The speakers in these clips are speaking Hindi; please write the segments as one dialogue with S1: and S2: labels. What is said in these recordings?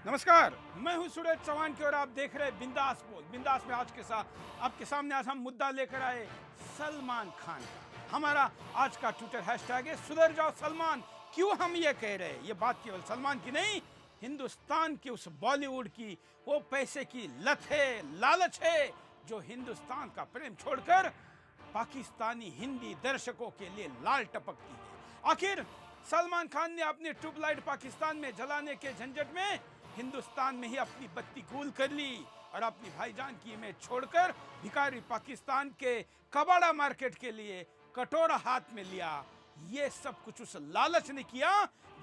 S1: नमस्कार, मैं हूं सूरज चौहान की और आप देख रहे हैं बिंदास बोल। बिंदास में आज के साथ आपके सामने आज हम मुद्दा लेकर आए सलमान खान का। हमारा आज का ट्विटर हैशटैग है सुधर जाओ सलमान। क्यों हम ये कह रहे हैं? ये बात केवल सलमान की नहीं, हिंदुस्तान की उस बॉलीवुड की वो पैसे की लत है, लालच है, जो हिंदुस्तान का प्रेम छोड़कर पाकिस्तानी हिंदी दर्शकों के लिए लाल टपकती है। आखिर सलमान खान ने अपनी ट्यूबलाइट पाकिस्तान में जलाने के झंझट में हिंदुस्तान में ही अपनी बत्ती गूल कर ली और अपनी भाईजान की इमेज छोड़कर भिखारी पाकिस्तान के कबाड़ा मार्केट के लिए कटोरा हाथ में लिया। ये सब कुछ उस लालच ने किया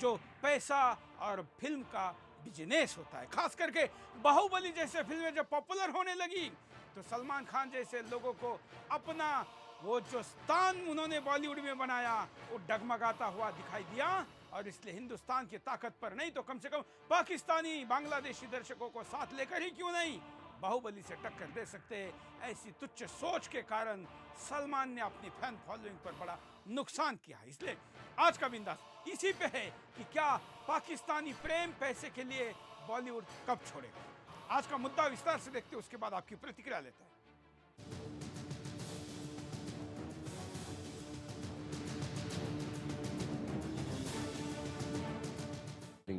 S1: जो पैसा और फिल्म का बिजनेस होता है। खास करके बाहुबली जैसे फिल्में जब पॉपुलर होने लगी तो सलमान खान जैसे लोगों को अपना वो जो स्थान उन्होंने बॉलीवुड में बनाया वो डगमगाता हुआ दिखाई दिया। और इसलिए हिंदुस्तान की ताकत पर नहीं तो कम से कम पाकिस्तानी बांग्लादेशी दर्शकों को साथ लेकर ही क्यों नहीं बाहुबली से टक्कर दे सकते। ऐसी तुच्छ सोच के कारण सलमान ने अपनी फैन फॉलोइंग पर बड़ा नुकसान किया। इसलिए आज का बिंदास इसी पे है कि क्या पाकिस्तानी प्रेम पैसे के लिए बॉलीवुड कब छोड़ेगा। आज का मुद्दा विस्तार से देखते हैं, उसके बाद आपकी प्रतिक्रिया लेते हैं।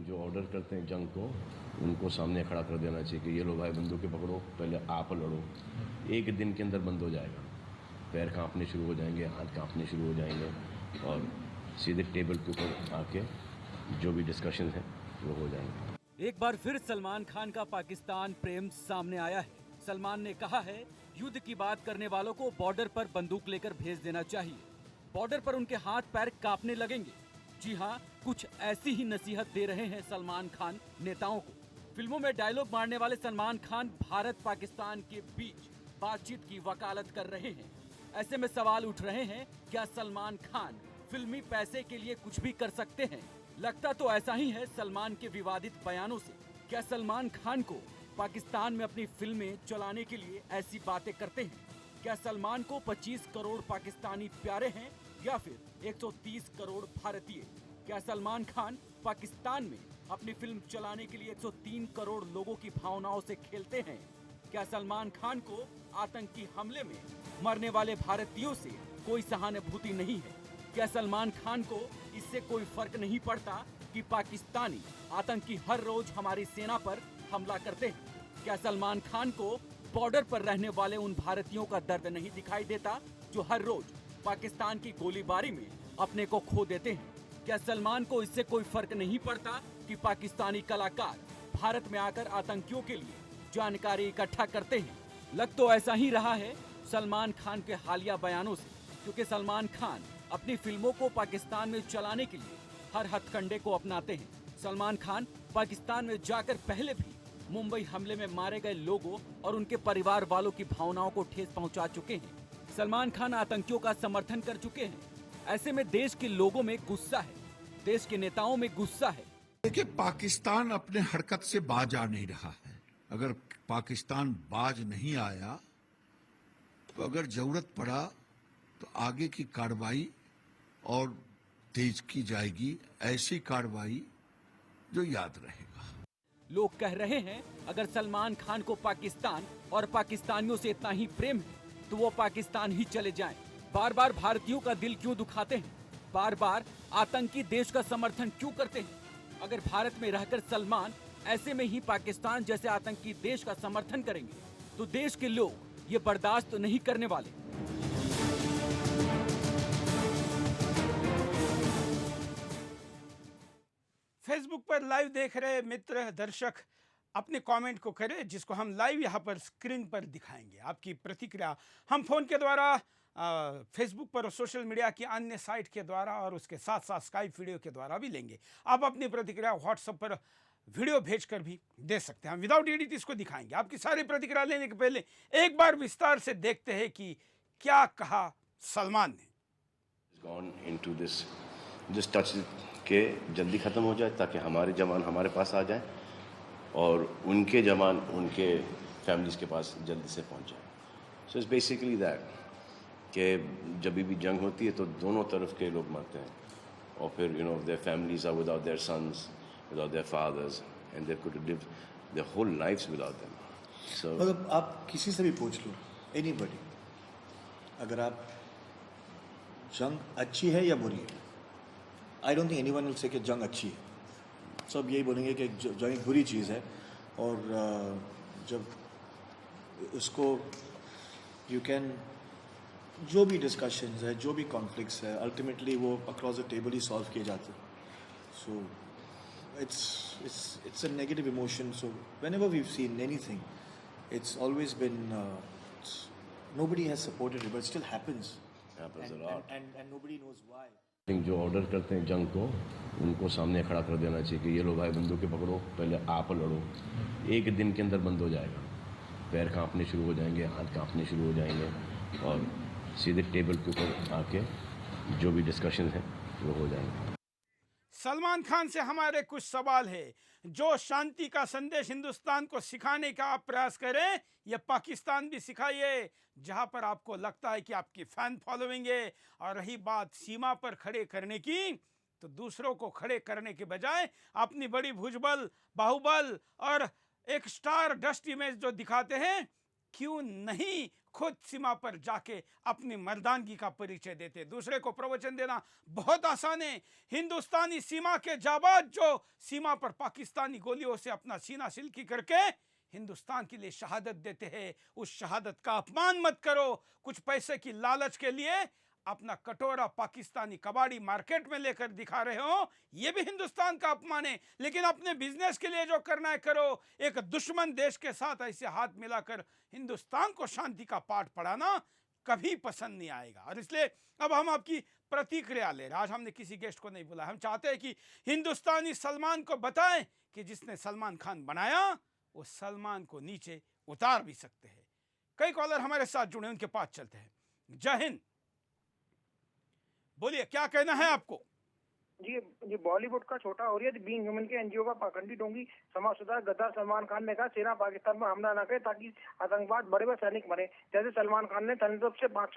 S2: जो ऑर्डर करते हैं जंग को उनको सामने खड़ा कर देना चाहिए कि ये लो भाई बंदूकें पकड़ो, पहले आप लड़ो। एक दिन के अंदर बंद हो जाएगा, पैर कांपने शुरू हो जाएंगे, हाथ कांपने शुरू हो जाएंगे और सीधे टेबल के ऊपर आके जो भी डिस्कशन है वो हो जाएंगे।
S3: एक बार फिर सलमान खान का पाकिस्तान प्रेम सामने आया है। सलमान ने कहा है युद्ध की बात करने वालों को बॉर्डर पर बंदूक लेकर भेज देना चाहिए, बॉर्डर पर उनके हाथ पैर कांपने लगेंगे। जी हाँ, कुछ ऐसी ही नसीहत दे रहे हैं सलमान खान नेताओं को। फिल्मों में डायलॉग मारने वाले सलमान खान भारत पाकिस्तान के बीच बातचीत की वकालत कर रहे हैं। ऐसे में सवाल उठ रहे हैं, क्या सलमान खान फिल्मी पैसे के लिए कुछ भी कर सकते हैं? लगता तो ऐसा ही है सलमान के विवादित बयानों से। क्या सलमान खान को पाकिस्तान में अपनी फिल्में चलाने के लिए ऐसी बातें करते हैं? क्या सलमान को 25 करोड़ पाकिस्तानी प्यारे हैं या फिर 130 करोड़ भारतीय? क्या सलमान खान पाकिस्तान में अपनी फिल्म चलाने के लिए 103 करोड़ लोगों की भावनाओं से खेलते हैं? क्या सलमान खान को आतंकी हमले में मरने वाले भारतीयों से कोई सहानुभूति नहीं है? क्या सलमान खान को इससे कोई फर्क नहीं पड़ता कि पाकिस्तानी आतंकी हर रोज हमारी सेना पर हमला करते हैं? क्या सलमान खान को बॉर्डर पर रहने वाले उन भारतीयों का दर्द नहीं दिखाई देता जो हर रोज पाकिस्तान की गोलीबारी में अपने को खो देते हैं? क्या सलमान को इससे कोई फर्क नहीं पड़ता कि पाकिस्तानी कलाकार भारत में आकर आतंकियों के लिए जानकारी इकट्ठा करते हैं? लग तो ऐसा ही रहा है सलमान खान के हालिया बयानों से, क्योंकि सलमान खान अपनी फिल्मों को पाकिस्तान में चलाने के लिए हर हथकंडे को अपनाते हैं। सलमान खान पाकिस्तान में जाकर पहले भी मुंबई हमले में मारे गए लोगों और उनके परिवार वालों की भावनाओं को ठेस पहुंचा चुके हैं। सलमान खान आतंकियों का समर्थन कर चुके हैं। ऐसे में देश के लोगों में गुस्सा है, देश के नेताओं में गुस्सा है।
S4: देखिए, पाकिस्तान अपने हरकत से बाज आ नहीं रहा है। अगर पाकिस्तान बाज नहीं आया तो अगर जरूरत पड़ा तो आगे की कार्रवाई और तेज की जाएगी, ऐसी कार्रवाई जो याद रहेगा।
S3: लोग कह रहे हैं अगर सलमान खान को पाकिस्तान और पाकिस्तानियों से इतना ही प्रेम है तो वो पाकिस्तान ही चले जाएं। बार बार भारतीयों का दिल क्यों दुखाते हैं? बार बार आतंकी देश का समर्थन क्यों करते हैं? अगर भारत में रहकर सलमान ऐसे में ही पाकिस्तान जैसे आतंकी देश का समर्थन करेंगे तो देश के लोग ये बर्दाश्त नहीं करने वाले।
S1: फेसबुक पर लाइव देख रहे मित्र दर्शक अपने कमेंट को करें, जिसको हम लाइव यहाँ पर स्क्रीन पर दिखाएंगे। आपकी प्रतिक्रिया हम फोन के द्वारा, फेसबुक पर और सोशल मीडिया की अन्य साइट के द्वारा और उसके साथ साथ स्काइप वीडियो के द्वारा भी लेंगे। आप अपनी प्रतिक्रिया व्हाट्सएप पर वीडियो भेजकर भी दे सकते हैं। हम विदाउट एडिट इसको दिखाएंगे। आपकी सारी प्रतिक्रिया लेने के पहले एक बार विस्तार से देखते हैं कि क्या कहा सलमान ने।
S2: Gone into this, just touch के जल्दी ख़त्म हो जाए ताकि हमारे जवान हमारे पास आ जाए और उनके जवान उनके फैमिलीज़ के पास जल्दी से पहुंच जाए। सो इट्स बेसिकली दैट कि जब भी जंग होती है तो दोनों तरफ के लोग मरते हैं और फिर their families are without their sons, without their fathers, and they could live their whole lives without them. So
S5: मतलब आप किसी से भी पूछ लो, एनीबडी, अगर आप जंग अच्छी है या बुरी है, I don't think anyone will say कि जंग अच्छी है. सब यही बोलेंगे कि जंग बुरी चीज़ है. और जब उसको यू कैन, जो भी डिस्कशंस है, जो भी कॉन्फ्लिक्ट्स है, अल्टीमेटली वो across the table he solve किए जाते हैं. सो it's a negative emotion. So whenever we've seen anything, it's always been nobody has supported it, but it still happens.
S2: happens a lot.
S5: And nobody knows why.
S2: जो ऑर्डर करते हैं जंग को, उनको सामने खड़ा कर देना चाहिए कि ये लो भाई बंदूकें पकड़ो, पहले आप लड़ो. एक दिन के अंदर बंद हो जाएगा. पैर कांपने शुरू हो जाएंगे, हाथ कांपने शुरू हो जाएंगे, और सीधे टेबल के ऊपर आके जो भी डिस्कशन है वो हो जाएंगे.
S1: सलमान खान से हमारे कुछ सवाल है. जो शांति का संदेश हिंदुस्तान को सिखाने का आप प्रयास करें, यह पाकिस्तान भी सिखाइए, जहां पर आपको लगता है कि आपकी फैन फॉलोइंग है. और रही बात सीमा पर खड़े करने की, तो दूसरों को खड़े करने के बजाय अपनी बड़ी भुजबल, बाहुबल और एक स्टार डस्ट इमेज जो दिखाते हैं, क्यों नहीं खुद सीमा पर जाके अपनी मर्दानगी का परिचय देते. दूसरे को प्रवचन देना बहुत आसान है. हिंदुस्तानी सीमा के जाबाज जो सीमा पर पाकिस्तानी गोलियों से अपना सीना सिल्की करके हिंदुस्तान के लिए शहादत देते हैं, उस शहादत का अपमान मत करो. कुछ पैसे की लालच के लिए अपना कटोरा पाकिस्तानी कबाड़ी मार्केट में लेकर दिखा रहे हो, यह भी हिंदुस्तान का अपमान है. लेकिन अपने बिजनेस के लिए जो करना है करो. एक दुश्मन देश के साथ ऐसे हाथ मिलाकर हिंदुस्तान को शांति का पाठ पढ़ाना कभी पसंद नहीं आएगा. और इसलिए अब हम आपकी प्रतिक्रिया ले रहे. आज हमने किसी गेस्ट को नहीं बुलाया. हम चाहते हैं कि हिंदुस्तानी सलमान को बताएं कि जिसने सलमान खान बनाया वो सलमान को नीचे उतार भी सकते हैं. कई कॉलर हमारे साथ जुड़े, उनके पास चलते हैं. जय हिंद. बोलिए, क्या कहना है आपको?
S6: जी बॉलीवुड का छोटा और ये बीइंग ह्यूमन के एनजीओ का पाखंडी ढोंगी समाज सुधार गद्दार सलमान खान ने कहा सेना पाकिस्तान पर हमला न करे ताकि आतंकवाद बड़े बड़े सैनिक मरे. जैसे सलमान खान ने तंजब से 5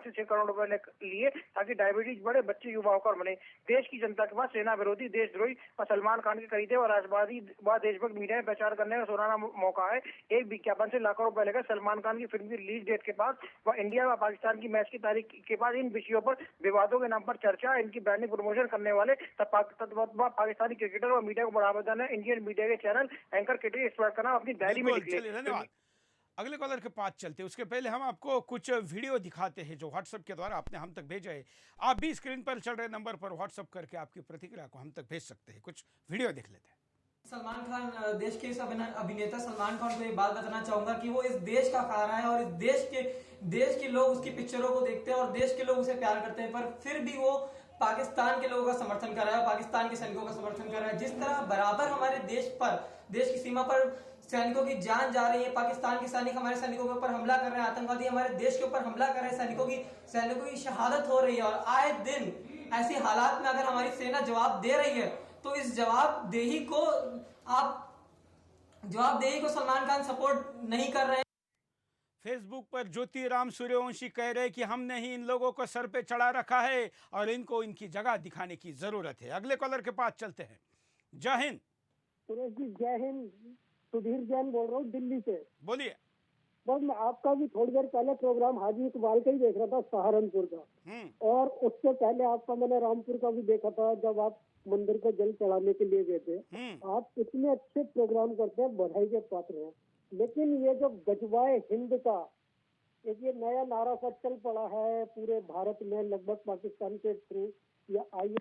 S6: से 6 करोड़ रुपए लिए ताकि डायबिटीज बढ़े, बच्चे युवा होकर मरे. देश की जनता के पास सेना विरोधी, देशद्रोही और सलमान खान के खरीदे और राष्ट्रवादी व देशभक्त मीडिया में प्रचार करने का सुनहरा मौका है. एक विज्ञापन से लाखों रुपए लेकर सलमान खान की फिल्म की रिलीज डेट के बाद व इंडिया व पाकिस्तान की मैच की तारीख के बाद इन विषयों पर विवादों के नाम पर चर्चा, इनकी ब्रांडिंग प्रमोशन करने वाले पाकिस्तानी क्रिकेटर और मीडिया को बढ़ावा देना इंडियन मीडिया के चैनल एंकर क्रिकेट एक्सपर्ट का नाम अपनी डायरी में लिख ले.
S1: धन्यवाद. अगले कॉलर के पास चलते हैं. उसके पहले हम आपको कुछ वीडियो दिखाते हैं जो व्हाट्सएप के द्वारा आपने हम तक भेजा है. आप भी स्क्रीन पर चल रहे नंबर पर व्हाट्सएप करके आपकी प्रतिक्रिया को हम तक भेज सकते हैं. कुछ वीडियो देख लेते हैं.
S7: सलमान खान, देश के इस अभिनेता सलमान खान को एक बात बताना चाहूंगा कि वो इस देश का खा रहा है और इस देश के लोग उसकी पिक्चरों को देखते हैं और देश के लोग उसे प्यार करते हैं, पर फिर भी वो पाकिस्तान के लोगों का समर्थन कर रहा है, पाकिस्तान के सैनिकों का समर्थन कर रहा है. जिस तरह बराबर हमारे देश की सीमा पर सैनिकों की जान जा रही है, पाकिस्तान के सैनिक हमारे सैनिकों के ऊपर हमला कर रहे हैं, आतंकवादी हमारे देश के ऊपर हमला कर रहे हैं, सैनिकों की शहादत हो रही है. और आए दिन ऐसे हालात में अगर हमारी सेना जवाब दे रही है तो इस जवाबदेही को सलमान खान सपोर्ट नहीं कर रहे हैं.
S1: फेसबुक पर ज्योति राम सूर्यवंशी कह रहे कि हमने ही इन लोगों को सर पे चढ़ा रखा है और इनको इनकी जगह दिखाने की जरूरत है. अगले कॉलर के पास चलते हैं. जय हिंद.
S8: सुरेश जी जय हिंद. सुधीर जैन बोल रहा हूँ दिल्ली से.
S1: बोलिए.
S8: बस मैं आपका भी थोड़ी देर पहले प्रोग्राम हाजी इकबाल का ही देख रहा था, सहारनपुर का, और उससे पहले आपका मैंने रामपुर का भी देखा था जब आप मंदिर को जल चढ़ाने के लिए गए थे. आप इतने अच्छे प्रोग्राम करते हैं, बधाई के पात्र हैं. लेकिन ये जो गजवाए हिंद का एक ये नया नारा सा चल पड़ा है पूरे भारत में, लगभग पाकिस्तान के थ्रू, या आइए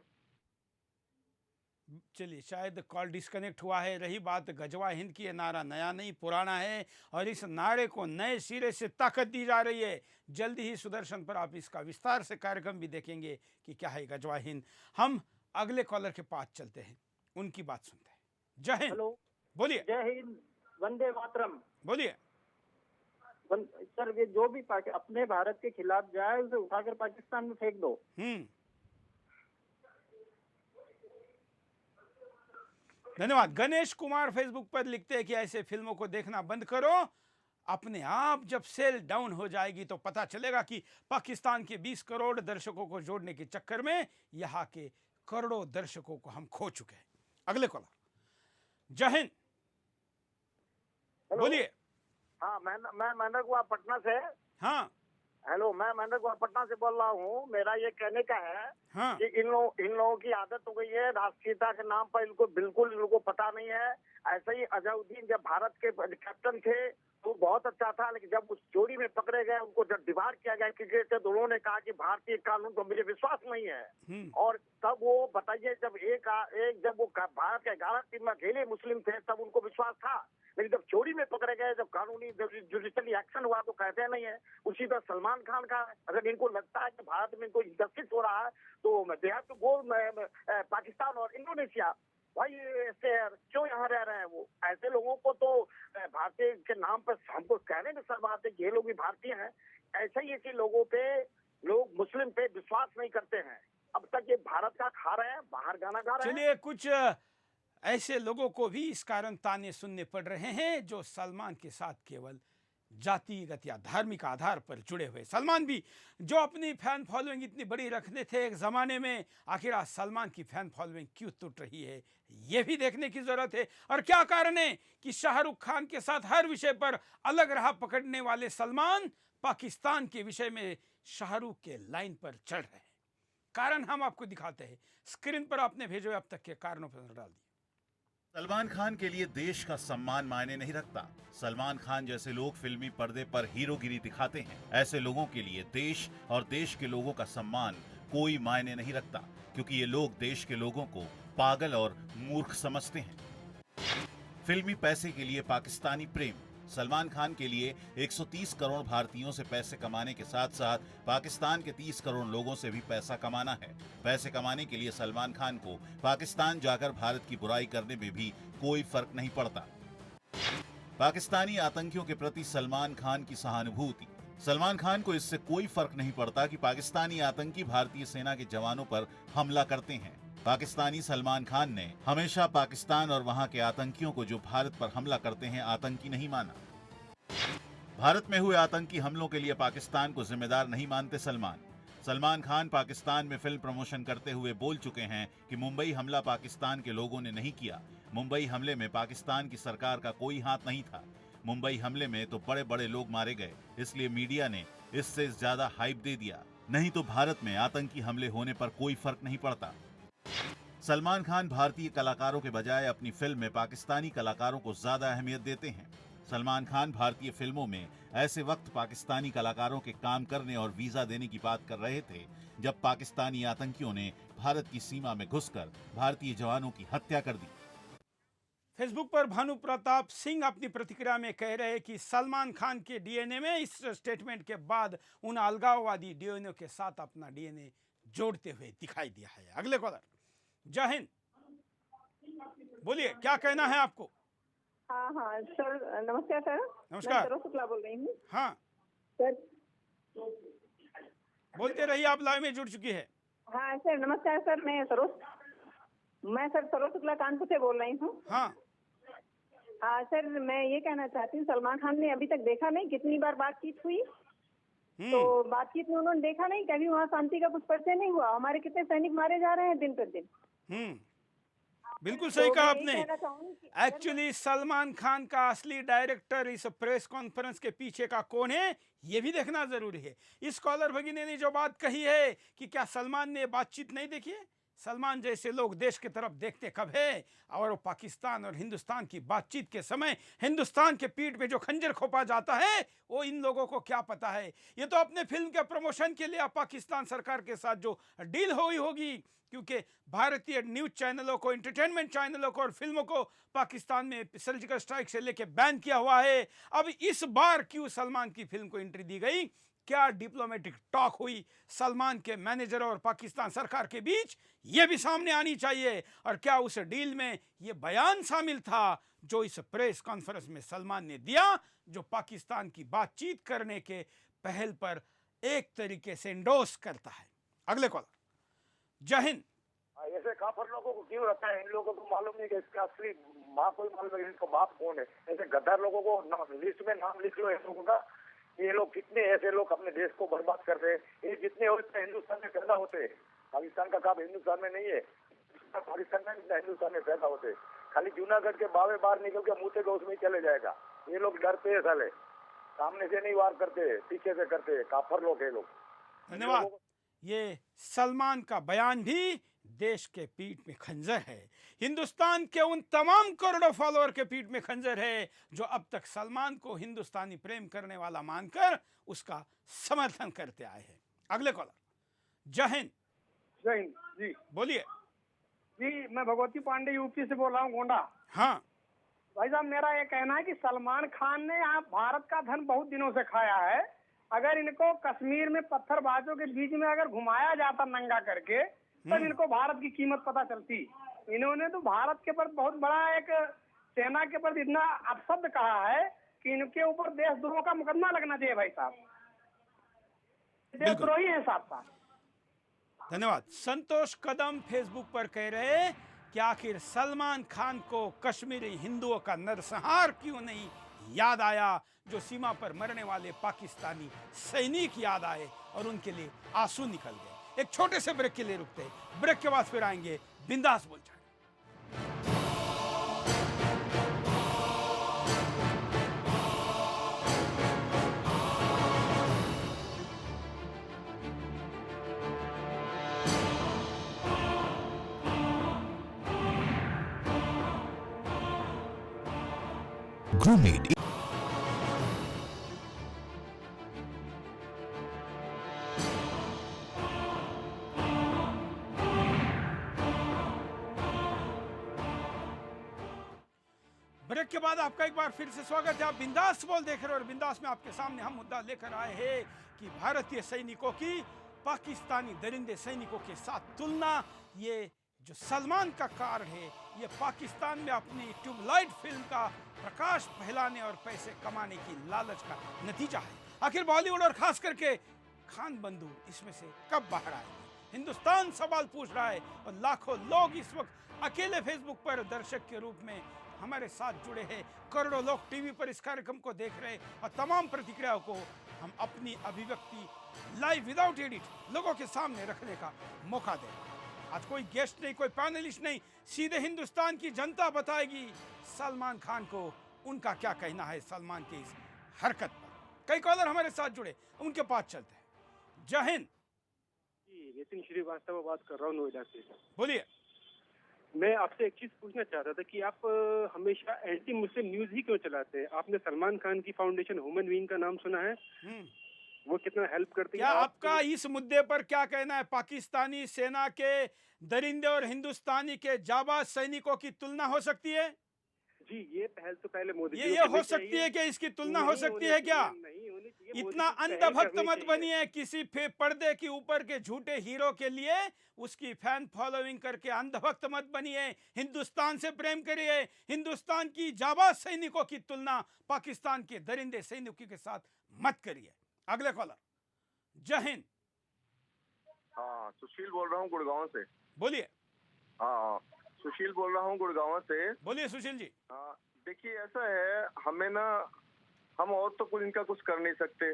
S1: चलिए शायद कॉल डिस्कनेक्ट हुआ है. रही बात गजवा हिंद की, ये नारा नया नहीं पुराना है और इस नारे को नए सिरे से ताकत दी जा रही है. जल्दी ही सुदर्शन पर आप इसका विस्तार से कार्यक्रम भी देखेंगे कि क्या है गजवा हिंद. हम अगले कॉलर के पास चलते हैं, उनकी बात सुनते हैं. जय हिंद.
S6: हेलो.
S1: बोलिए.
S6: जय हिंद, वंदे मातरम.
S1: बोलिए.
S6: सर ये जो भी अपने भारत के खिलाफ जाए उसे उठाकर पाकिस्तान में फेंक दो.
S1: धन्यवाद. गणेश कुमार फेसबुक पर लिखते हैं कि ऐसे फिल्मों को देखना बंद करो. अपने आप जब सेल डाउन हो जाएगी तो पता चलेगा कि पाकिस्तान के 20 करोड़ दर्शकों को जोड़ने के चक्कर में यहाँ के करोड़ों दर्शकों को हम खो चुके हैं. अगले कॉलर. जय हिंद. बोलिए।
S9: हाँ, मैं महेंद्र कुमार पटना से।
S1: हाँ
S9: हेलो, मैं महेंद्र कुमार पटना से बोल रहा हूँ। मेरा ये कहने का है
S1: हाँ
S9: कि इन लोगों की आदत हो गई है राष्ट्रीयता के नाम पर, इनको पता नहीं है। ऐसे ही अजहरुद्दीन जब भारत के कैप्टन थे तो बहुत अच्छा था, लेकिन जब उस चोरी में पकड़े गए, उनको जब डिबार किया गया क्रिकेट से, तो उन्होंने कहा कि भारतीय कानून पर मुझे विश्वास नहीं है। और तब वो बताइए, जब जब वो भारत के 11 टीम में अकेले मुस्लिम थे तब उनको विश्वास था, लेकिन जब चोरी में पकड़े गए, जब कानूनी जुडिशली एक्शन हुआ तो कहते नहीं है। उसी तरह सलमान खान का, अगर इनको लगता है कि भारत में कोई इंजस्टिस हो रहा है तो they have to go Pakistan और इंडोनेशिया। भाई ऐसे क्यों यहाँ रह रहे हैं वो? ऐसे लोगों को तो भारतीय के नाम पर हमको कहने में शर्म आते कि ये लोग भी भारतीय हैं। ऐसे लोगों पे, लोग मुस्लिम पे विश्वास नहीं करते हैं। अब तक ये भारत का खा रहे हैं, बाहर गाना गा रहे हैं।
S1: चलिए, कुछ ऐसे लोगों को भी इस कारण ताने सुनने पड़ रहे हैं जो सलमान के साथ केवल जातिगत या धार्मिक आधार पर जुड़े हुए। सलमान भी जो अपनी फैन फॉलोइंग इतनी बड़ी रखते थे एक ज़माने में, आखिर आज सलमान की फैन फॉलोइंग क्यों टूट रही है, ये भी देखने की ज़रूरत है। और क्या कारण है कि शाहरुख खान के साथ हर विषय पर अलग राह पकड़ने वाले सलमान पाकिस्तान के विषय में शाहरुख के लाइन पर चढ़ रहे हैं? कारण हम आपको दिखाते हैं। स्क्रीन पर आपने भेजे हुए अब तक के कारणों पर नजर डाल दी।
S10: सलमान खान के लिए देश का सम्मान मायने नहीं रखता। सलमान खान जैसे लोग फिल्मी पर्दे पर हीरोगिरी दिखाते हैं। ऐसे लोगों के लिए देश और देश के लोगों का सम्मान कोई मायने नहीं रखता, क्योंकि ये लोग देश के लोगों को पागल और मूर्ख समझते हैं। फिल्मी पैसे के लिए पाकिस्तानी प्रेम। सलमान खान के लिए 130 करोड़ भारतीयों से पैसे कमाने के साथ साथ पाकिस्तान के 30 करोड़ लोगों से भी पैसा कमाना है। पैसे कमाने के लिए सलमान खान को पाकिस्तान जाकर भारत की बुराई करने में भी कोई फर्क नहीं पड़ता। पाकिस्तानी आतंकियों के प्रति सलमान खान की सहानुभूति। सलमान खान को इससे कोई फर्क नहीं पड़ता कि पाकिस्तानी आतंकी भारतीय सेना के जवानों पर हमला करते हैं। पाकिस्तानी सलमान खान ने हमेशा पाकिस्तान और वहां के आतंकियों को जो भारत पर हमला करते हैं आतंकी नहीं माना। भारत में हुए आतंकी हमलों के लिए पाकिस्तान को जिम्मेदार नहीं मानते सलमान। सलमान खान पाकिस्तान में फिल्म प्रमोशन करते हुए बोल चुके हैं कि मुंबई हमला पाकिस्तान के लोगों ने नहीं किया। मुंबई हमले में पाकिस्तान की सरकार का कोई हाथ नहीं था। मुंबई हमले में तो बड़े बड़े लोग मारे गए, इसलिए मीडिया ने इससे ज्यादा हाइप दे दिया। नहीं तो भारत में आतंकी हमले होने पर कोई फर्क नहीं पड़ता। सलमान खान भारतीय कलाकारों के बजाय अपनी फिल्म में पाकिस्तानी कलाकारों को ज्यादा अहमियत देते हैं। सलमान खान भारतीय फिल्मों में ऐसे वक्त पाकिस्तानी कलाकारों के काम करने और वीजा देने की बात कर रहे थे जब पाकिस्तानी आतंकियों ने भारत की सीमा में घुसकर भारतीय जवानों की हत्या कर दी।
S1: फेसबुक पर भानु प्रताप सिंह अपनी प्रतिक्रिया में कह रहे हैं कि सलमान खान के डीएनए में इस स्टेटमेंट के बाद उन अलगाववादी डीएनए के साथ अपना डीएनए जोड़ते हुए दिखाई दिया है। अगले कॉलर। जय हिंद, बोलिए क्या कहना है आपको?
S11: हाँ सर, नमस्कार सर।
S1: नमस्कार।
S11: मैं सरोज शुक्ला बोल रही हूँ।
S1: हाँ
S11: सर
S1: बोलते रहिए, आप लाइव में जुड़ चुकी है।
S11: हाँ सर, नमस्कार सर। मैं सरोज शुक्ला कानपुर से बोल रही हूँ।
S1: हाँ
S11: सर, मैं ये कहना चाहती हूँ, सलमान खान ने अभी तक देखा नहीं कितनी बार बातचीत हुई, तो बातचीत में उन्होंने देखा नहीं कभी वहाँ शांति का कुछ परिचय नहीं हुआ। हमारे कितने सैनिक मारे जा रहे हैं दिन प्रतिदिन।
S1: बिल्कुल सही कहा आपने। एक्चुअली सलमान खान का असली डायरेक्टर इस प्रेस कॉन्फ्रेंस के पीछे का कौन है, ये भी देखना जरूरी है। इस कॉलर भगिनी ने जो बात कही है कि क्या सलमान ने बातचीत नहीं देखी है, सलमान जैसे लोग देश की तरफ देखते कब है, और वो पाकिस्तान और हिंदुस्तान की बातचीत के समय हिंदुस्तान के पीठ पे जो खंजर खोपा जाता है वो इन लोगों को क्या पता है। ये तो अपने फिल्म के प्रमोशन के लिए पाकिस्तान सरकार के साथ जो डील हुई होगी, क्योंकि भारतीय न्यूज चैनलों को, एंटरटेनमेंट चैनलों को और फिल्मों को पाकिस्तान में सर्जिकल स्ट्राइक से लेकर बैन किया हुआ है। अब इस बार क्यों सलमान की फिल्म को एंट्री दी गई, क्या डिप्लोमेटिक टॉक हुई सलमान के मैनेजर और पाकिस्तान सरकार के बीच, यह भी सामने आनी चाहिए। और क्या उस डील में यह बयान शामिल था जो इस प्रेस कॉन्फ्रेंस में सलमान ने दिया, जो पाकिस्तान की बातचीत करने के पहल पर एक तरीके से इंडोर्स करता है। अगले कॉलर। जय हिंद।
S9: ऐसे काफिर लोगों को क्यों रखा है? इन लोगों को मालूम नहीं कि इसका असली माँ कोई मालूम है, इनका बाप कौन है। ऐसे गद्दार लोगों को लिस्ट में नाम लिख लो इन लोगों का। ये लोग कितने ऐसे लोग अपने देश को बर्बाद कर रहे हैं। ये जितने होते हिंदुस्तान में पैदा होते हैं, पाकिस्तान का काम हिंदुस्तान में नहीं है, पाकिस्तान में हिंदुस्तान में पैदा होते।
S12: खाली जूनागढ़ के बावे बाहर निकल के मुँह उसमें ही चले जाएगा। ये लोग डरते हैं साले, सामने से नहीं वार करते, पीछे से करते, काफर लोग है लोग।
S1: धन्यवाद। ये सलमान का बयान भी देश के पीठ में खंजर है, हिंदुस्तान के उन तमाम करोड़ों फॉलोअर के पीठ में खंजर है जो अब तक सलमान को हिंदुस्तानी प्रेम करने वाला मानकर उसका समर्थन करते आए हैं। अगले कॉलर, जय हिंद।
S6: जय हिंद जी,
S1: बोलिए
S6: जी मैं भगवती पांडे यूपी से बोल रहा हूँ, गोंडा।
S1: हाँ
S6: भाई साहब, मेरा ये कहना है कि सलमान खान ने यहाँ भारत का धन बहुत दिनों से खाया है। अगर इनको कश्मीर में पत्थरबाजों के बीच में अगर घुमाया जाता नंगा करके, तब इनको भारत की कीमत पता चलती। इन्होंने तो भारत के प्रति बहुत बड़ा एक सेना के प्रति इतना अपशब्द कहा है कि इनके ऊपर देशद्रोह का मुकदमा लगना चाहिए भाई साहब। देशद्रोही है साहब साहब।
S1: धन्यवाद। संतोष कदम फेसबुक पर कह रहे कि आखिर सलमान खान को कश्मीरी हिंदुओं का नरसंहार क्यों नहीं याद आया, जो सीमा पर मरने वाले पाकिस्तानी सैनिक याद आए और उनके लिए आंसू निकल गए। एक छोटे से ब्रेक के लिए रुकते हैं, ब्रेक के बाद फिर आएंगे बिंदास बोल जाए।
S13: Groomade.
S1: ब्रेक के बाद आपका एक बार फिर से स्वागत है। आप बिंदास बोल देख रहे हो और बिंदास में आपके सामने हम मुद्दा लेकर आए हैं कि भारतीय सैनिकों की पाकिस्तानी दरिंदे सैनिकों के साथ तुलना। ये जो सलमान का कार्य है, ये पाकिस्तान में अपनी ट्यूबलाइट फिल्म का प्रकाश फैलाने और पैसे कमाने की लालच का नतीजा है। आखिर बॉलीवुड और खास करके खान बंधु इसमें से कब बाहर आएंगे? हिंदुस्तान सवाल पूछ रहा है और लाखों लोग इस वक्त अकेले फेसबुक पर दर्शक के रूप में हमारे साथ जुड़े हैं। करोड़ों लोग टीवी पर इस कार्यक्रम को देख रहे हैं और तमाम प्रतिक्रियाओं को हम अपनी अभिव्यक्ति लाइव विदाउट एडिट लोगों के सामने रखने का मौका दें। आज कोई गेस्ट नहीं, कोई पैनलिस्ट नहीं, सीधे हिंदुस्तान की जनता बताएगी सलमान खान को उनका क्या कहना है सलमान की इस हरकत पर। कई कॉलर हमारे साथ जुड़े, उनके पास चलते हैं। जय हिंद
S14: जी, नितिन श्रीवास्तव बात कर रहा हूँ नोएडा से।
S1: बोलिए।
S14: मैं आपसे एक चीज पूछना चाहता था कि आप हमेशा एंटी मुस्लिम न्यूज ही क्यों चलाते हैं? आपने सलमान खान की फाउंडेशन ह्यूमन बीइंग का नाम सुना है? वो कितना हेल्प करती है?
S1: क्या आपका इस मुद्दे पर क्या कहना है? पाकिस्तानी सेना के दरिंदे और हिंदुस्तानी के जाबाज सैनिकों की तुलना हो सकती है?
S14: जी, ये पहल तो पहले मोदी
S1: ये हो सकती है कि इसकी तुलना हो सकती है क्या? इतना अंधभक्त मत बनिए किसी पर्दे के ऊपर के झूठे हीरो के लिए उसकी फैन फॉलोइंग करके अंधभक्त मत बनिए। हिंदुस्तान से प्रेम करिए। हिंदुस्तान की जाबाज सैनिकों की तुलना पाकिस्तान के दरिंदे सैनिकों के साथ मत करिए। अगले कॉलर, जय हिंद।
S15: हाँ, सुशील बोल रहा हूँ गुड़गांव से।
S1: बोलिए।
S15: हाँ, सुशील बोल रहा हूँ गुड़गांव से।
S1: बोलिए सुशील जी।
S15: हाँ, देखिए ऐसा है, हमें ना, हम और तो कुछ इनका कुछ कर नहीं सकते,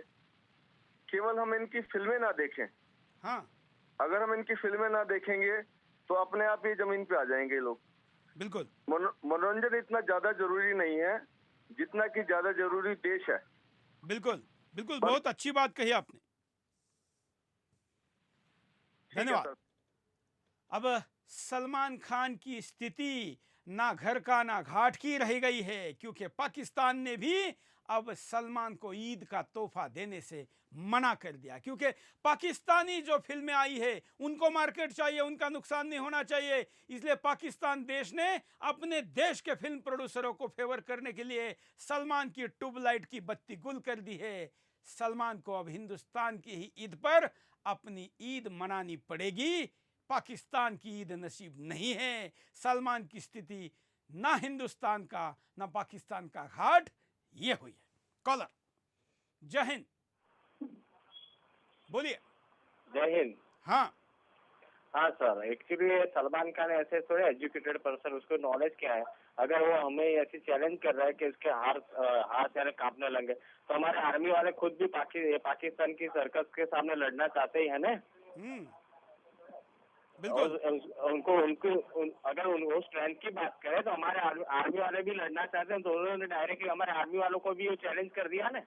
S15: केवल हम इनकी फिल्में ना देखें।
S1: हाँ,
S15: अगर हम इनकी फिल्में ना देखेंगे तो अपने आप ही जमीन पे आ जाएंगे लोग।
S1: बिल्कुल।
S15: मनोरंजन इतना ज्यादा जरूरी नहीं है जितना कि ज्यादा जरूरी देश है।
S1: बिल्कुल बिल्कुल, बहुत अच्छी बात कही आपने, धन्यवाद। अब सलमान खान की स्थिति ना घर का ना घाट की रह गई है, क्योंकि पाकिस्तान ने भी अब सलमान को ईद का तोहफा देने से मना कर दिया, क्योंकि पाकिस्तानी जो फिल्में आई है उनको मार्केट चाहिए, उनका नुकसान नहीं होना चाहिए। इसलिए पाकिस्तान देश ने अपने देश के फिल्म प्रोड्यूसरों को फेवर करने के लिए सलमान की ट्यूबलाइट की बत्ती गुल कर दी है। सलमान को अब हिंदुस्तान की ही ईद पर अपनी ईद मनानी पड़ेगी। पाकिस्तान की ईद नसीब नहीं है। सलमान की स्थिति ना हिंदुस्तान का ना पाकिस्तान का घाट ये हुई है। कॉलर, जय हिंद। बोलिए।
S16: जय हिंद।
S1: हाँ
S16: हाँ सर, एक्चुअली सलमान खान ऐसे थोड़े एजुकेटेड पर्सन, उसको नॉलेज क्या है? अगर वो हमें ऐसी चैलेंज कर रहा है कि उसके हाथ यानी कांपने लगे, तो हमारे आर्मी वाले खुद भी पाकिस्तान की सर्कस के सामने लड़ना चाहते ही है ना। अगर वो स्ट्रेंथ की बात करें तो हमारे आर्मी वाले भी लड़ना चाहते हैं, तो उन्होंने डायरेक्टली हमारे आर्मी वालों को भी वो चैलेंज कर दिया ना।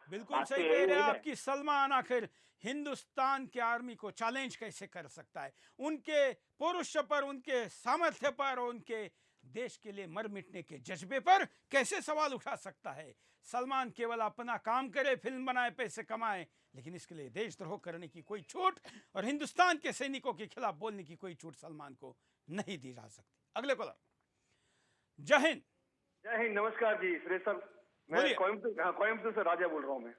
S1: बिल्कुल सही कह रहे हैं आपकी सलमान। आखिर हिंदुस्तान के आर्मी को चैलेंज कैसे कर सकता है? उनके पौरुष पर, उनके सामर्थ्य पर, उनके देश के लिए मर मिटने के जज्बे पर कैसे सवाल उठा सकता है? सलमान केवल अपना काम करे, फिल्म बनाए, पैसे कमाए, लेकिन इसके लिए देशद्रोह करने की कोई छूट और हिंदुस्तान के सैनिकों के खिलाफ बोलने की कोई छूट सलमान को नहीं दी जा सकती। अगले कॉलर। जय हिंद।
S12: जय हिंद, नमस्कार जी सुरेश सर। मैं कोयम्बतूर से राजा बोल रहा हूँ मैं।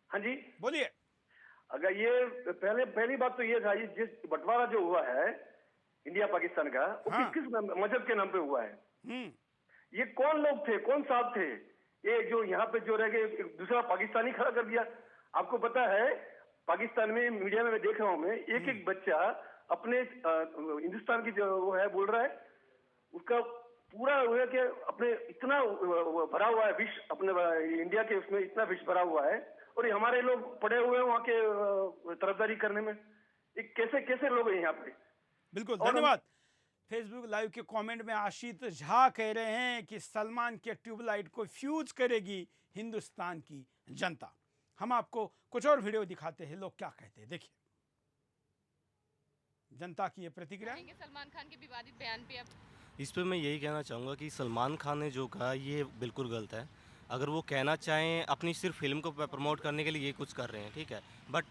S1: हाँ
S12: जी
S1: बोलिए।
S12: अगर ये पहली बात तो ये था, ये जिस बंटवारा जो हुआ है इंडिया पाकिस्तान का, वो किस मजहब के नाम पे हुआ है? ये कौन लोग थे, कौन साहब थे ये जो यहाँ पे जो रह गए, दूसरा पाकिस्तानी खड़ा कर दिया? आपको पता है पाकिस्तान में मीडिया में मैं देख रहा हूँ, मैं एक बच्चा अपने हिंदुस्तान की जो वो है बोल रहा है, उसका पूरा हुआ कि अपने इतना भरा हुआ है विष, अपने इंडिया के उसमें इतना विष भरा हुआ है, और ये हमारे लोग पड़े हुए हैं वहाँ के तरफदारी करने में। कैसे कैसे लोग हैं यहाँ पे?
S1: बिल्कुल, धन्यवाद। फेसबुक लाइव के कमेंट में आशीष झा कह रहे हैं कि सलमान के ट्यूबलाइट को फ्यूज करेगी हिंदुस्तान की जनता। हम आपको कुछ और वीडियो दिखाते हैं, लोग क्या कहते हैं, देखिए जनता की ये प्रतिक्रिया।
S17: सलमान खान के विवादित बयान पे अब
S18: इस पर मैं यही कहना चाहूँगा कि सलमान खान ने जो कहा ये बिल्कुल गलत है। अगर वो कहना चाहें अपनी सिर्फ फिल्म को प्रमोट करने के लिए ये कुछ कर रहे हैं, ठीक है, बट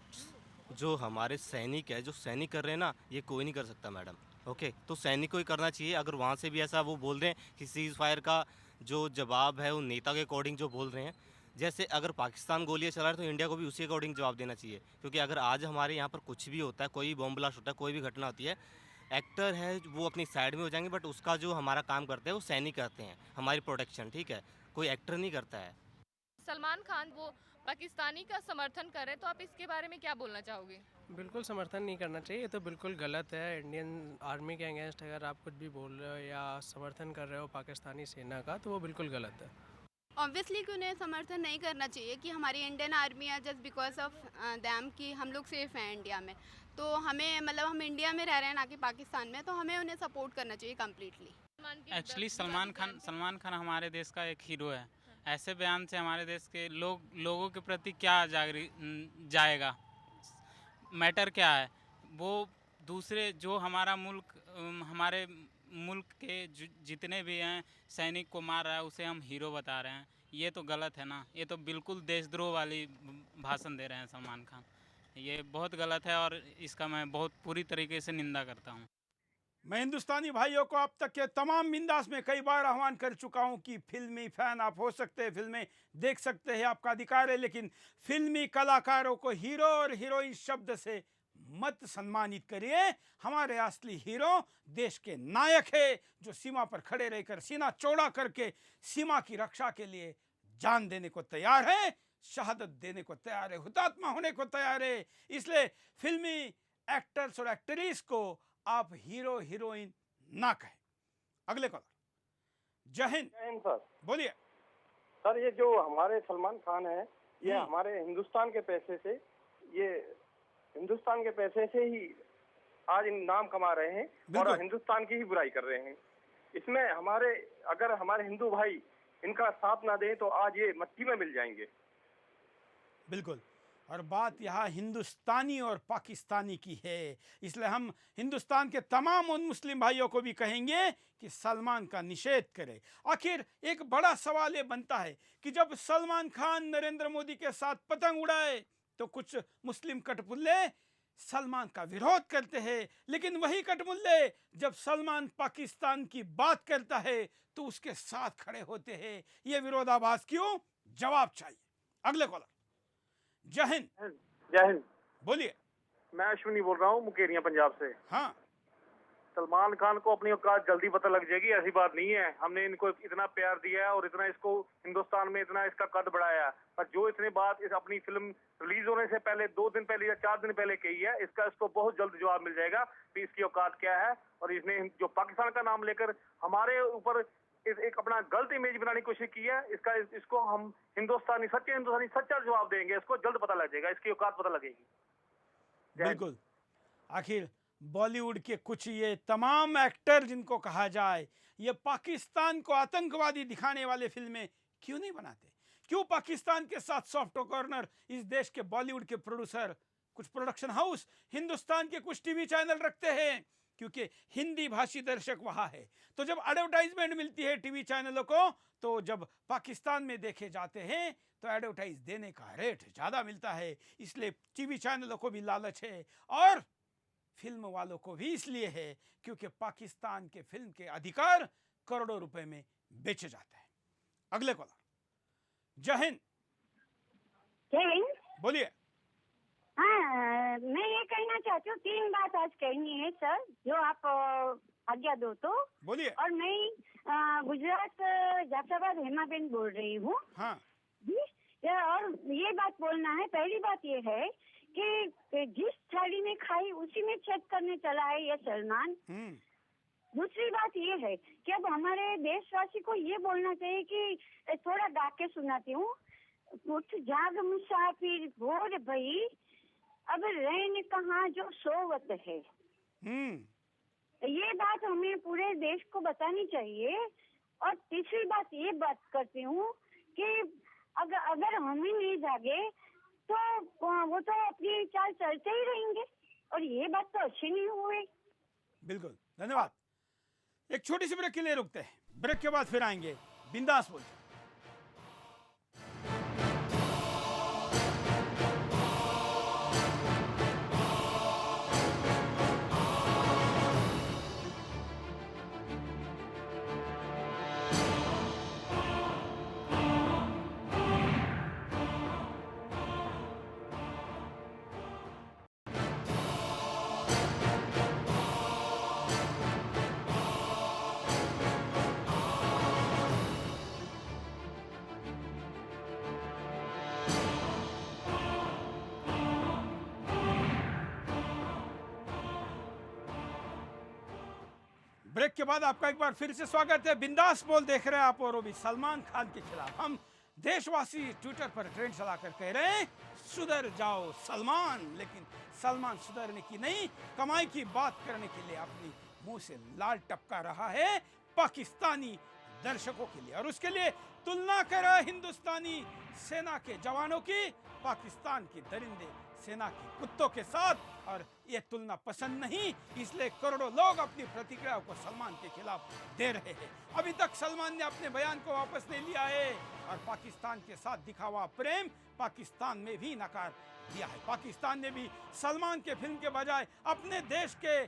S18: जो हमारे सैनिक है, जो सैनिक कर रहे हैं ना, ये कोई नहीं कर सकता मैडम। ओके, तो सैनिक को ही करना चाहिए। अगर वहाँ से भी ऐसा वो बोल रहे हैं कि सीज़ फायर का जो जवाब है वो नेता के अकॉर्डिंग जो बोल रहे हैं, जैसे अगर पाकिस्तान गोलियाँ चला रहा है तो इंडिया को भी उसी अकॉर्डिंग जवाब देना चाहिए। क्योंकि अगर आज हमारे यहाँ पर कुछ भी होता है, कोई बॉम्ब ब्लास्ट होता है, कोई भी घटना होती है, एक्टर है वो अपनी साइड में हो जाएंगे, बट उसका जो हमारा काम करते हैं वो सैनिक करते हैं, हमारी प्रोटेक्शन, ठीक है, कोई एक्टर नहीं करता है।
S17: सलमान खान वो पाकिस्तानी का समर्थन कर रहे हैं, तो आप इसके बारे में क्या बोलना चाहोगे?
S19: बिल्कुल समर्थन नहीं करना चाहिए, ये तो बिल्कुल गलत है। इंडियन आर्मी के अगेंस्ट अगर आप कुछ भी बोल रहे हो या समर्थन कर रहे हो पाकिस्तानी सेना का, तो वो बिल्कुल गलत है।
S20: ऑब्वियसली कि उन्हें समर्थन नहीं करना चाहिए कि हमारी इंडियन आर्मी है जस्ट बिकॉज ऑफ दैम कि हम लोग सेफ हैं इंडिया में, तो हमें मतलब हम इंडिया में रह रहे हैं ना कि पाकिस्तान में, तो हमें उन्हें सपोर्ट करना चाहिए कम्प्लीटली।
S21: एक्चुअली सलमान खान हमारे देश का एक हीरो है। ऐसे बयान से हमारे देश के लोगों के प्रति क्या जाएगा? मैटर क्या है? वो दूसरे जो हमारे मुल्क के जितने भी हैं सैनिक को मार रहा है, उसे हम हीरो बता रहे हैं। ये तो गलत है ना, ये तो बिल्कुल देशद्रोह वाली भाषण दे रहे हैं सलमान खान। ये बहुत गलत है और इसका मैं बहुत पूरी तरीके से निंदा करता हूँ।
S1: मैं हिंदुस्तानी भाइयों को अब तक के तमाम बिंदास में कई बार आह्वान कर चुका हूं कि फिल्मी फैन आप हो सकते हैं, फिल्में देख सकते हैं, आपका अधिकार है, लेकिन फिल्मी कलाकारों को हीरो और हीरोइन शब्द से मत सम्मानित करिए। हमारे असली हीरो देश के नायक है, जो सीमा पर खड़े रहकर सीना चौड़ा करके सीमा की रक्षा के लिए जान देने को तैयार है, शहादत देने को तैयार है, हुतात्मा होने को तैयार है। इसलिए फिल्मी एक्टर्स और एक्ट्रेस को आप हीरो हीरोइन ना कहें। अगले कॉलर। जय हिंद।
S22: जय हिंद सर।
S1: बोलिए
S22: सर। ये जो हमारे सलमान खान है, ये हमारे हिंदुस्तान के पैसे से, ये हिंदुस्तान के पैसे से ही आज नाम कमा रहे हैं और हिंदुस्तान की ही बुराई कर रहे हैं। इसमें अगर हमारे हिंदू भाई इनका साथ ना दें तो आज ये मट्टी में मिल जाएंगे।
S1: बिल्कुल, और बात यहाँ हिंदुस्तानी और पाकिस्तानी की है। इसलिए हम हिंदुस्तान के तमाम उन मुस्लिम भाइयों को भी कहेंगे कि सलमान का निषेध करें। आखिर एक बड़ा सवाल ये बनता है कि जब सलमान खान नरेंद्र मोदी के साथ पतंग उड़ाए तो कुछ मुस्लिम कठपुतले सलमान का विरोध करते हैं, लेकिन वही कठपुतले जब सलमान पाकिस्तान की बात करता है तो उसके साथ खड़े होते हैं। ये विरोधाभास क्यों? जवाब चाहिए। अगले कॉलर। जय हिंद।
S22: जय हिंद।
S1: बोलिए।
S22: मैं अश्विनी बोल रहा हूँ मुकेरिया पंजाब से।
S1: हाँ।
S22: सलमान खान को अपनी औकात जल्दी पता लग जाएगी, ऐसी बात नहीं है। हमने इनको इतना प्यार दिया है और इतना इसको हिंदुस्तान में इतना इसका कद बढ़ाया, पर जो इतनी बात इस अपनी फिल्म रिलीज होने से पहले 2 दिन पहले या 4 दिन पहले कही है, इसको बहुत जल्द जवाब मिल जाएगा कि इसकी औकात क्या है। और इसने जो पाकिस्तान का नाम लेकर हमारे ऊपर एक अपना गलत इमेज बनाने की कोशिश की है, इसको हम सच्चे हिंदुस्तानी सच्चा जवाब देंगे। इसको जल्द पता लग जाएगा, इसकी औकात पता लगेगी।
S1: बिल्कुल, आखिर बॉलीवुड के कुछ ये तमाम एक्टर जिनको कहा जाए ये पाकिस्तान को आतंकवादी दिखाने वाले फिल्में क्यों नहीं बनाते? क्यों पाकिस्तान के साथ सॉफ्ट कॉर्नर इस देश के बॉलीवुड के प्रोड्यूसर, कुछ प्रोडक्शन हाउस हिंदुस्तान के कुछ टीवी चैनल रखते हैं? क्योंकि हिंदी भाषी दर्शक वहां है। तो जब एडवर्टाइजमेंट मिलती है टीवी चैनलों को, तो जब पाकिस्तान में देखे जाते हैं तो एडवर्टाइज देने का रेट ज़्यादा मिलता है। इसलिए टीवी चैनलों को भी लालच है और फिल्म वालों को भी इसलिए है क्योंकि पाकिस्तान के फिल्म के अधिकार करोड़ों रुपए में बेचे जाते हैं। अगले कॉलर। जय हिंद।
S3: जय हिंद।
S1: बोलिए।
S3: हाँ, मैं ये कहना चाहती हूँ, 3 बात आज कहनी है सर, जो आप आज्ञा दो तो।
S1: बोलिए।
S3: और मैं गुजरात जाफराबाद हेमाबेन बोल रही हूँ।
S1: हाँ
S3: जी। और ये बात बोलना है, पहली बात ये है कि जिस थाली में खाई उसी में चेक करने चला है ये सलमान। दूसरी बात ये है कि अब हमारे देशवासी को ये बोलना चाहिए कि थोड़ा गा के सुनाती हूँ, उठ जाग मुसाफिर भोर भई, अब रैन कहाँ जो सोवत है। ये बात हमें पूरे देश को बतानी चाहिए। और तीसरी बात ये बात करती हूँ कि अगर हम ही नहीं जागे तो वो तो अपनी चाल चलते ही रहेंगे, और ये बात तो अच्छी नहीं हुई।
S1: बिल्कुल, धन्यवाद। एक छोटी सी ब्रेक के लिए रुकते हैं, ब्रेक के बाद फिर आएंगे। बिंदास बोल। ब्रेक के बाद आपका एक बार फिर से स्वागत है। बिंदास बोल देख रहे हैं आप। और अभी सलमान खान के खिलाफ हम देशवासी ट्विटर पर ट्रेंड चलाकर कह रहे हैं सुधर जाओ सलमान। लेकिन सलमान सुधरने की नहीं, कमाई की बात करने के लिए अपनी मुंह से लाल टपका रहा है पाकिस्तानी दर्शकों के लिए, और उसके लिए तुलना कर रहा है हिंदुस्तानी सेना के जवानों की पाकिस्तान की दरिंदे सेना के कुत्तों के साथ। और ये तुलना पसंद नहीं, इसलिए करोड़ों लोग अपनी प्रतिक्रिया को सलमान के खिलाफ दे रहे हैं। अभी तक सलमान ने अपने बयान को वापस नहीं लिया है और पाकिस्तान के साथ दिखा हुआ प्रेम पाकिस्तान में भी नकार दिया है। पाकिस्तान ने भी सलमान के फिल्म के बजाय अपने देश के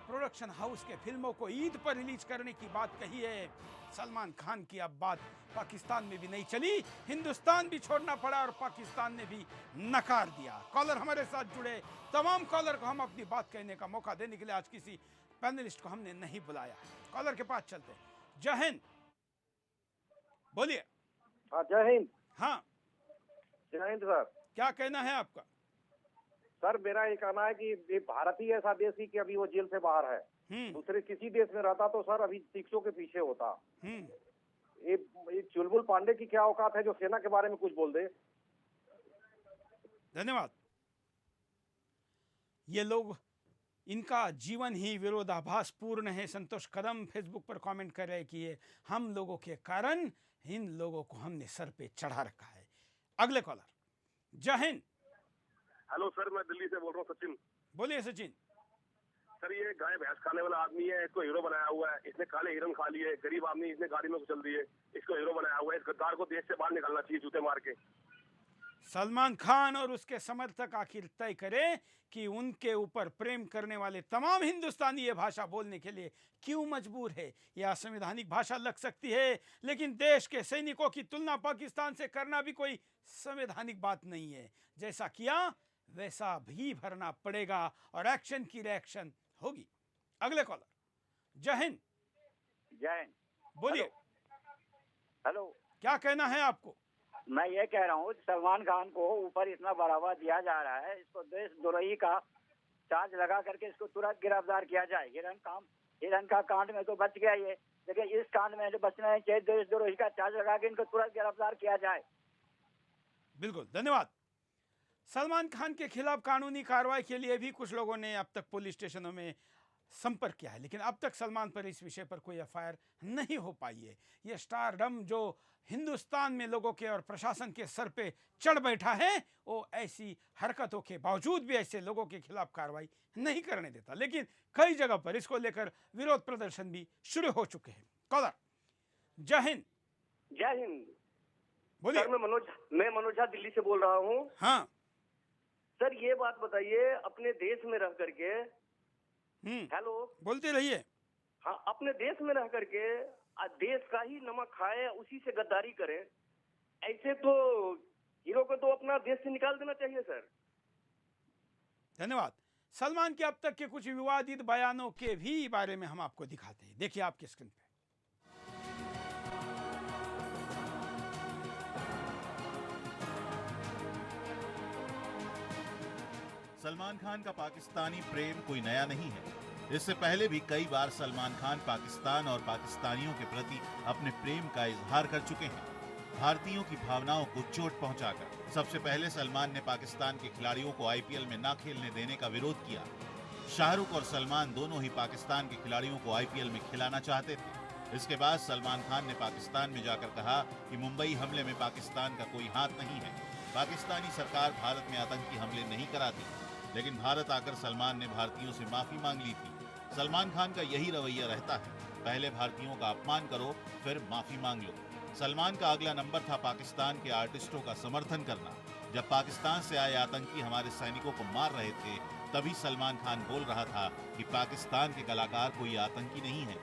S1: प्रोडक्शन हाउस के फिल्मों को ईद पर रिलीज करने की बात कही है। सलमान खान की अब बात पाकिस्तान में भी नहीं चली, हिंदुस्तान भी छोड़ना पड़ा और पाकिस्तान ने भी नकार दिया। कॉलर हमारे साथ जुड़े तमाम कॉलर को हम अपनी बात कहने का मौका देने के लिए आज किसी पैनलिस्ट को हमने नहीं बुलाया। कॉलर के पास चलते हैं। जय हिंद। बोलिए।
S4: हाँ जय हिंद।
S1: हाँ
S4: जय हिंद सर।
S1: क्या कहना है आपका?
S4: सर मेरा ये कहना है कि ये भारत ही ऐसा देश ही कि अभी वो जेल से बाहर है। दूसरे किसी देश में रहता तो सर अभी 300 के पीछे होता। ये चुलबुल पांडे की क्या औकात है जो सेना के बारे में कुछ बोल दे।
S1: धन्यवाद। ये लोग, इनका जीवन ही विरोधाभास पूर्ण है। संतोष कदम फेसबुक पर कमेंट कर रहे हैं कि ये हम लोगों के कारण इन लोगों को हमने सर पे चढ़ा रखा है। अगले कॉलर। जय हिंद।
S23: हेलो सर, मैं दिल्ली से बोल रहा हूँ, सचिन।
S1: बोलिए सचिन।
S23: सर ये गाय भैंस खाने वाला आदमी है, इसको हीरो बनाया हुआ है। इसने काले हिरन खा लिए, गरीब आदमी इसने गाड़ी में कुचल दिए, इसको हीरो बनाया हुआ है। इस गद्दार को देश से बाहर निकलना चाहिए जूते मार के।
S1: सलमान खान और उसके समर्थक आखिर तय करें कि उनके ऊपर प्रेम करने वाले तमाम हिंदुस्तानी ये भाषा बोलने के लिए क्यों मजबूर है। यह असंवैधानिक भाषा लग सकती है, लेकिन देश के सैनिकों की तुलना पाकिस्तान से करना भी कोई संवैधानिक बात नहीं है। जैसा किया वैसा भी भरना पड़ेगा और एक्शन की रिएक्शन होगी। अगले कॉलर। जय हिंद।
S24: जय हिंद।
S1: बोलिए।
S24: हेलो।
S1: क्या कहना है आपको?
S24: मैं ये कह रहा हूँ सलमान खान को ऊपर इतना बढ़ावा दिया जा रहा है, इसको देशद्रोही का चार्ज लगा करके इसको तुरंत गिरफ्तार किया जाए। हिरन का कांड में तो बच गया ये, लेकिन इस कांड में तो बचना नहीं चाहिए। देशद्रोही का चार्ज लगा के इनको तुरंत गिरफ्तार किया जाए।
S1: बिल्कुल, धन्यवाद। सलमान खान के खिलाफ कानूनी कार्रवाई के लिए भी कुछ लोगों ने अब तक पुलिस स्टेशनों में संपर्क किया है, लेकिन अब तक सलमान पर इस विषय पर कोई एफआईआर नहीं हो पाई है। ये स्टारडम जो हिंदुस्तान में लोगों के और प्रशासन के सर पे चढ़ बैठा है, वो ऐसी हरकतों के बावजूद भी ऐसे लोगों के खिलाफ कार्रवाई नहीं करने देता। लेकिन कई जगह पर इसको लेकर विरोध प्रदर्शन भी शुरू हो चुके हैं। कॉलर, जय हिंद।
S2: जय हिंद।
S1: बोलिए।
S2: सर मैं मनोज झा दिल्ली से बोल रहा हूँ।
S1: हाँ
S2: सर, ये बात बताइए, अपने देश में रह करके, हेलो,
S1: बोलते रहिए।
S2: हाँ, अपने देश में रह करके देश का ही नमक खाए, उसी से गद्दारी करें, ऐसे तो हीरो को तो अपना देश से निकाल देना चाहिए सर।
S1: धन्यवाद। सलमान के अब तक के कुछ विवादित बयानों के भी बारे में हम आपको दिखाते हैं, देखिए आपकी स्क्रीन पे।
S10: सलमान खान का पाकिस्तानी प्रेम कोई नया नहीं है। इससे पहले भी कई बार सलमान खान पाकिस्तान और पाकिस्तानियों के प्रति अपने प्रेम का इजहार कर चुके हैं, भारतीयों की भावनाओं को चोट पहुंचाकर। सबसे पहले सलमान ने पाकिस्तान के खिलाड़ियों को आईपीएल में ना खेलने देने का विरोध किया। शाहरुख और सलमान दोनों ही पाकिस्तान के खिलाड़ियों को आईपीएल में खिलाना चाहते थे। इसके बाद सलमान खान ने पाकिस्तान में जाकर कहा कि मुंबई हमले में पाकिस्तान का कोई हाथ नहीं है, पाकिस्तानी सरकार भारत में आतंकी हमले नहीं कराती। लेकिन भारत आकर सलमान ने भारतीयों से माफी मांग ली थी। सलमान खान का यही रवैया रहता है, पहले भारतीयों का अपमान करो फिर माफी मांग लो। सलमान का अगला नंबर था पाकिस्तान के आर्टिस्टों का समर्थन करना। जब पाकिस्तान से आए आतंकी हमारे सैनिकों को मार रहे थे, तभी सलमान खान बोल रहा था कि पाकिस्तान के कलाकार कोई आतंकी नहीं है।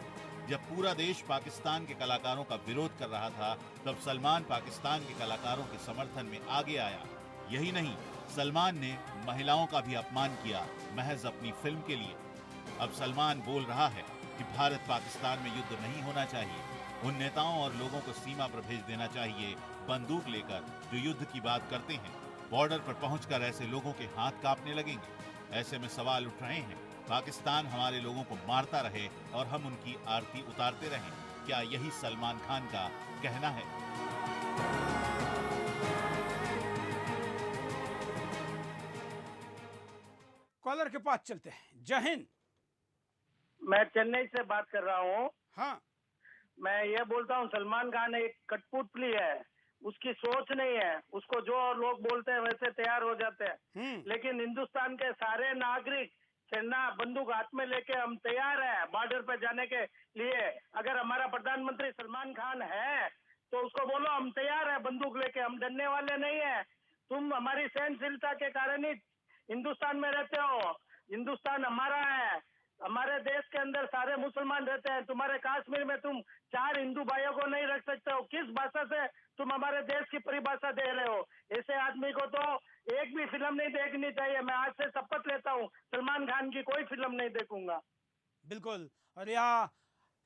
S10: जब पूरा देश पाकिस्तान के कलाकारों का विरोध कर रहा था, तब सलमान पाकिस्तान के कलाकारों के समर्थन में आगे आया। यही नहीं, सलमान ने महिलाओं का भी अपमान किया, महज अपनी फिल्म के लिए। अब सलमान बोल रहा है कि भारत पाकिस्तान में युद्ध नहीं होना चाहिए, उन नेताओं और लोगों को सीमा पर भेज देना चाहिए बंदूक लेकर जो युद्ध की बात करते हैं। बॉर्डर पर पहुंचकर ऐसे लोगों के हाथ कांपने लगेंगे। ऐसे में सवाल उठ रहे हैं, पाकिस्तान हमारे लोगों को मारता रहे और हम उनकी आरती उतारते रहें, क्या यही सलमान खान का कहना है?
S1: कॉलर के पास चलते हैं। जय हिंद।
S5: मैं चेन्नई से बात कर रहा हूँ।
S1: हाँ,
S5: मैं ये बोलता हूँ, सलमान खान एक कठपुतली है, उसकी सोच नहीं है, उसको जो लोग बोलते हैं वैसे तैयार हो जाते हैं। लेकिन हिंदुस्तान के सारे नागरिक सेना बंदूक हाथ में लेके हम तैयार है बॉर्डर पे जाने के लिए। अगर हमारा प्रधानमंत्री सलमान खान है तो उसको बोलो हम तैयार है बंदूक लेके, हम डरने वाले नहीं है। तुम हमारी सहनशीलता के कारण ही हिंदुस्तान में रहते हो। हिंदुस्तान हमारा है, हमारे देश के अंदर सारे मुसलमान रहते हैं। तुम्हारे कश्मीर में तुम 4 हिंदू भाइयों को नहीं रख सकते हो। किस भाषा से तुम हमारे देश की परिभाषा दे रहे हो? ऐसे आदमी को तो एक भी फिल्म नहीं देखनी चाहिए। मैं आज से शपथ लेता हूँ, सलमान खान की कोई फिल्म नहीं देखूंगा।
S1: बिल्कुल। और यहाँ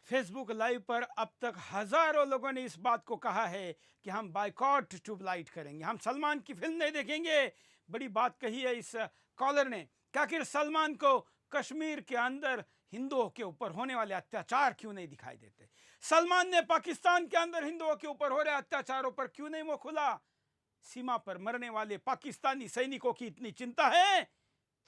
S1: फेसबुक लाइव पर अब तक हजारों लोगों ने इस बात को कहा है कि हम बाइकॉट ट्यूबलाइट करेंगे, हम सलमान की फिल्म नहीं देखेंगे। बड़ी बात कही है इस कॉलर ने कि आखिर सलमान को कश्मीर के अंदर हिंदुओं के ऊपर होने वाले अत्याचार क्यों नहीं दिखाई देते? सलमान ने पाकिस्तान के अंदर हिंदुओं के ऊपर हो रहे अत्याचारों पर क्यों नहीं मुंह खुला? सीमा पर मरने वाले पाकिस्तानी सैनिकों की इतनी चिंता है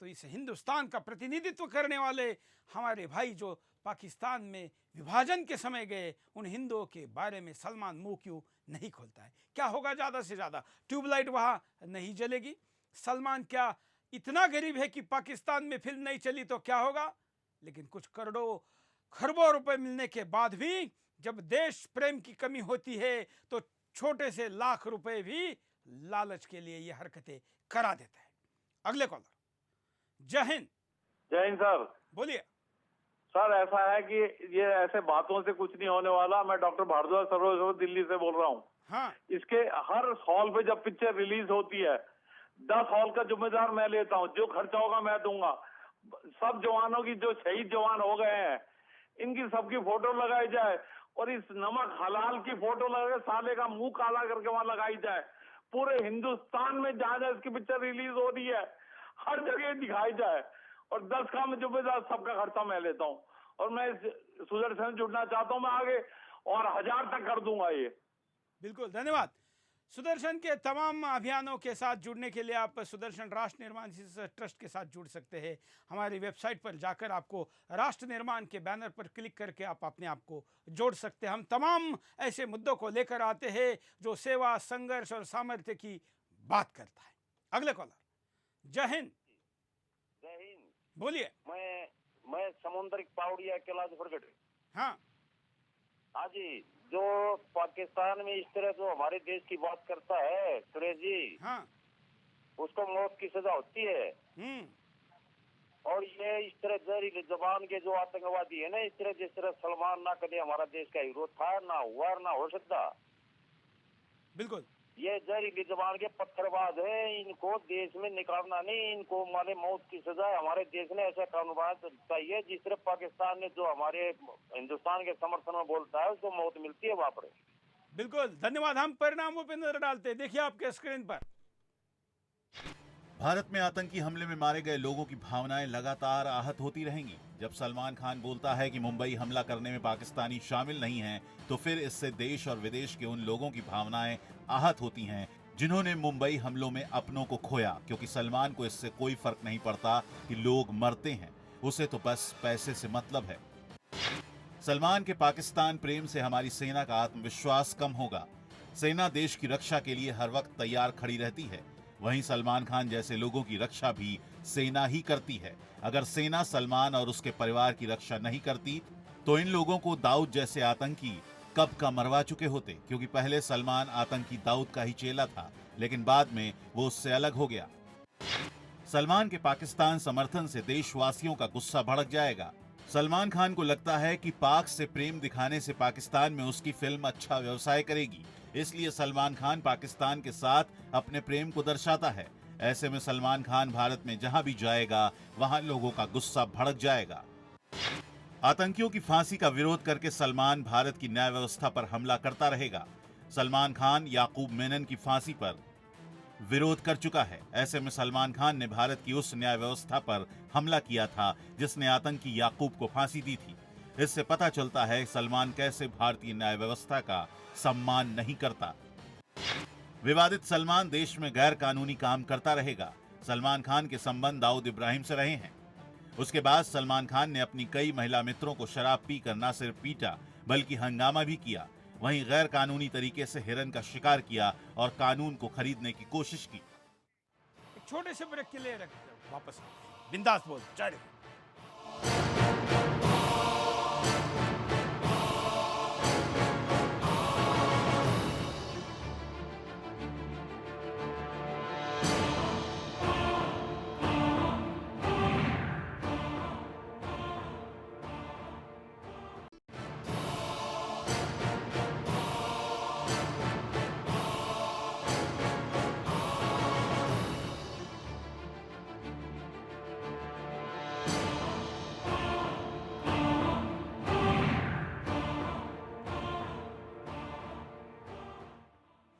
S1: तो इस हिंदुस्तान का प्रतिनिधित्व करने वाले हमारे भाई जो पाकिस्तान में विभाजन के समय गए, उन हिंदुओं के बारे में सलमान मुंह क्यों नहीं खोलता है? क्या होगा? ज़्यादा से ज़्यादा ट्यूबलाइट वहाँ नहीं जलेगी। सलमान क्या इतना गरीब है कि पाकिस्तान में फिल्म नहीं चली तो क्या होगा? लेकिन कुछ करोड़ों खरबों रुपए मिलने के बाद भी जब देश प्रेम की कमी होती है तो छोटे से लाख रुपए भी लालच के लिए ये हरकतें करा देता है। अगले कॉलर। जय हिंद।
S12: जय हिंद सर।
S1: बोलिए
S12: सर। ऐसा है कि ये ऐसे बातों से कुछ नहीं होने वाला। मैं डॉक्टर भारद्वाज सरोज दिल्ली से बोल रहा हूँ।
S1: हाँ।
S12: इसके हर हॉल पे जब पिक्चर रिलीज होती है 10 हॉल का जिम्मेदार मैं लेता हूँ, जो खर्चा होगा मैं दूंगा। सब जवानों की जो शहीद जवान हो गए हैं इनकी सबकी फोटो लगाई जाए और इस नमक हलाल की फोटो लगा साले का मुंह काला करके वहां लगाई जाए। पूरे हिंदुस्तान में जहां जहां इसकी पिक्चर रिलीज हो रही है हर जगह दिखाई जाए और 10 का मैं जिम्मेदार, सबका खर्चा मैं लेता हूँ। और मैं सुदर्शन जुड़ना चाहता हूँ मैं आगे और 1000 तक कर दूंगा ये।
S1: बिल्कुल, धन्यवाद। सुदर्शन के तमाम अभियानों के साथ जुड़ने के लिए आप सुदर्शन राष्ट्र निर्माण ट्रस्ट के साथ जुड़ सकते हैं। हमारी वेबसाइट पर जाकर आपको राष्ट्र निर्माण के बैनर पर क्लिक करके आप अपने आप को जोड़ सकते हैं। हम तमाम ऐसे मुद्दों को लेकर आते हैं जो सेवा, संघर्ष और सामर्थ्य की बात करता है। अगले कॉलर, जय हिंद।
S7: जय हिंद।
S1: बोलिए।
S7: मैं समुद्री पावड़िया कैलाश प्रगट।
S1: हाँ
S7: जी, जो पाकिस्तान में इस तरह जो हमारे देश की बात करता है सुरेश जी,
S1: हाँ, उसको
S7: मौत की सजा होती है। और ये इस तरह जहरीली जबान के जो आतंकवादी है ना, इस तरह जिस तरह सलमान ना कदे हमारा देश का हीरो था, ना हुआ ना हो सकता।
S1: बिल्कुल,
S7: ये जहरीली जबान के पत्थरबाज है, इनको देश में निकालना नहीं, इनको मारे मौत की सजा। हमारे देश ने ऐसा कानून बनाना चाहिए जिस तरह पाकिस्तान ने जो हमारे हिंदुस्तान के समर्थन में बोलता है उसको मौत मिलती है वहाँ पर।
S1: बिल्कुल, धन्यवाद। हम परिणामों पर नजर डालते हैं। देखिए आपके स्क्रीन पर।
S10: भारत में आतंकी हमले में मारे गए लोगों की भावनाएं लगातार आहत होती रहेंगी। जब सलमान खान बोलता है कि मुंबई हमला करने में पाकिस्तानी शामिल नहीं हैं, तो फिर इससे देश और विदेश के उन लोगों की भावनाएं आहत होती हैं जिन्होंने मुंबई हमलों में अपनों को खोया, क्योंकि सलमान को इससे कोई फर्क नहीं पड़ता कि लोग मरते हैं, उसे तो बस पैसे से मतलब है। सलमान के पाकिस्तान प्रेम से हमारी सेना का आत्मविश्वास कम होगा। सेना देश की रक्षा के लिए हर वक्त तैयार खड़ी रहती है, वहीं सलमान खान जैसे लोगों की रक्षा भी सेना ही करती है। अगर सेना सलमान और उसके परिवार की रक्षा नहीं करती तो इन लोगों को दाऊद जैसे आतंकी कब का मरवा चुके होते, क्योंकि पहले सलमान आतंकी दाऊद का ही चेला था, लेकिन बाद में वो उससे अलग हो गया। सलमान के पाकिस्तान समर्थन से देशवासियों का गुस्सा भड़क जाएगा। सलमान खान को लगता है कि पाक से प्रेम दिखाने से पाकिस्तान में उसकी फिल्म अच्छा व्यवसाय करेगी, इसलिए सलमान खान पाकिस्तान के साथ अपने प्रेम को दर्शाता है। ऐसे में सलमान खान भारत में जहां भी जाएगा वहां लोगों का गुस्सा भड़क जाएगा। आतंकियों की फांसी का विरोध करके सलमान भारत की न्याय व्यवस्था पर हमला करता रहेगा। सलमान खान याकूब मेनन की फांसी पर विरोध कर चुका है। ऐसे में सलमान खान ने भारत की उस न्याय व्यवस्था पर हमला किया था जिसने आतंकी याकूब को फांसी दी थी। इससे पता चलता है सलमान कैसे भारतीय न्याय व्यवस्था का सम्मान नहीं करता। विवादित सलमान देश में गैर कानूनी काम करता रहेगा। सलमान खान के संबंध दाऊद इब्राहिम से रहे हैं। उसके बाद सलमान खान ने अपनी कई महिला मित्रों को शराब पीकर न सिर्फ पीटा बल्कि हंगामा भी किया। वहीं गैर कानूनी तरीके से हिरन का शिकार किया और कानून को खरीदने की कोशिश की।
S1: एक छोटे से ब्रेक के लिए वापस बिंदास बोल जारी।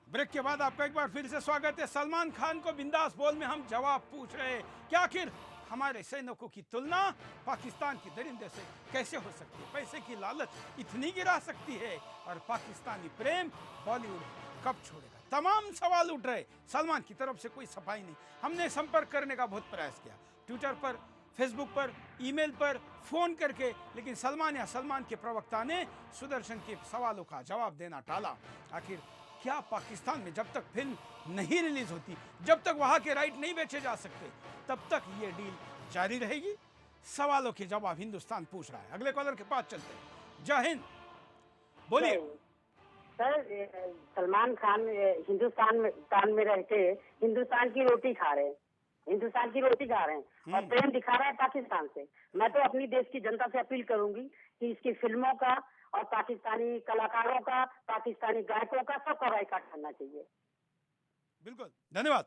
S1: ब्रेक के बाद आपका एक बार फिर से स्वागत है। सलमान खान को बिंदास बोल में हम जवाब पूछ रहे हैं कि आखिर हमारे सैनिकों की तुलना पाकिस्तान की दरिंदे से कैसे हो सकती है। पैसे की लालच इतनी गिरा सकती है और पाकिस्तानी प्रेम बॉलीवुड कब छोड़ेगा। तमाम सवाल उठ रहे। सलमान की तरफ से कोई सफाई नहीं। हमने संपर्क करने का बहुत प्रयास किया, ट्विटर पर, फेसबुक पर, ईमेल पर, फोन करके, लेकिन सलमान या सलमान के प्रवक्ता ने सुदर्शन के सवालों का जवाब देना टाला। आखिर क्या पाकिस्तान में जब तक फिल्म नहीं रिलीज होती, जब तक वहां के राइट नहीं बेचे जा सकते, तब तक ये डील जारी रहेगी? सवालों के जवाब हिंदुस्तान पूछ रहा है। अगले कॉलर के पास चलते हैं। जय हिंद, बोलिए।
S8: सर, सलमान खान हिंदुस्तान में रहते हिंदुस्तान की रोटी खा रहे हैं, हिंदुस्तान की रोटी खा रहे हैं और प्रेम दिखा रहा है पाकिस्तान से। मैं तो अपनी देश की जनता से अपील करूंगी कि इसकी फिल्मों का और पाकिस्तानी कलाकारों का, पाकिस्तानी गायकों का, सबका बाइकआउट करना चाहिए।
S1: बिल्कुल, धन्यवाद।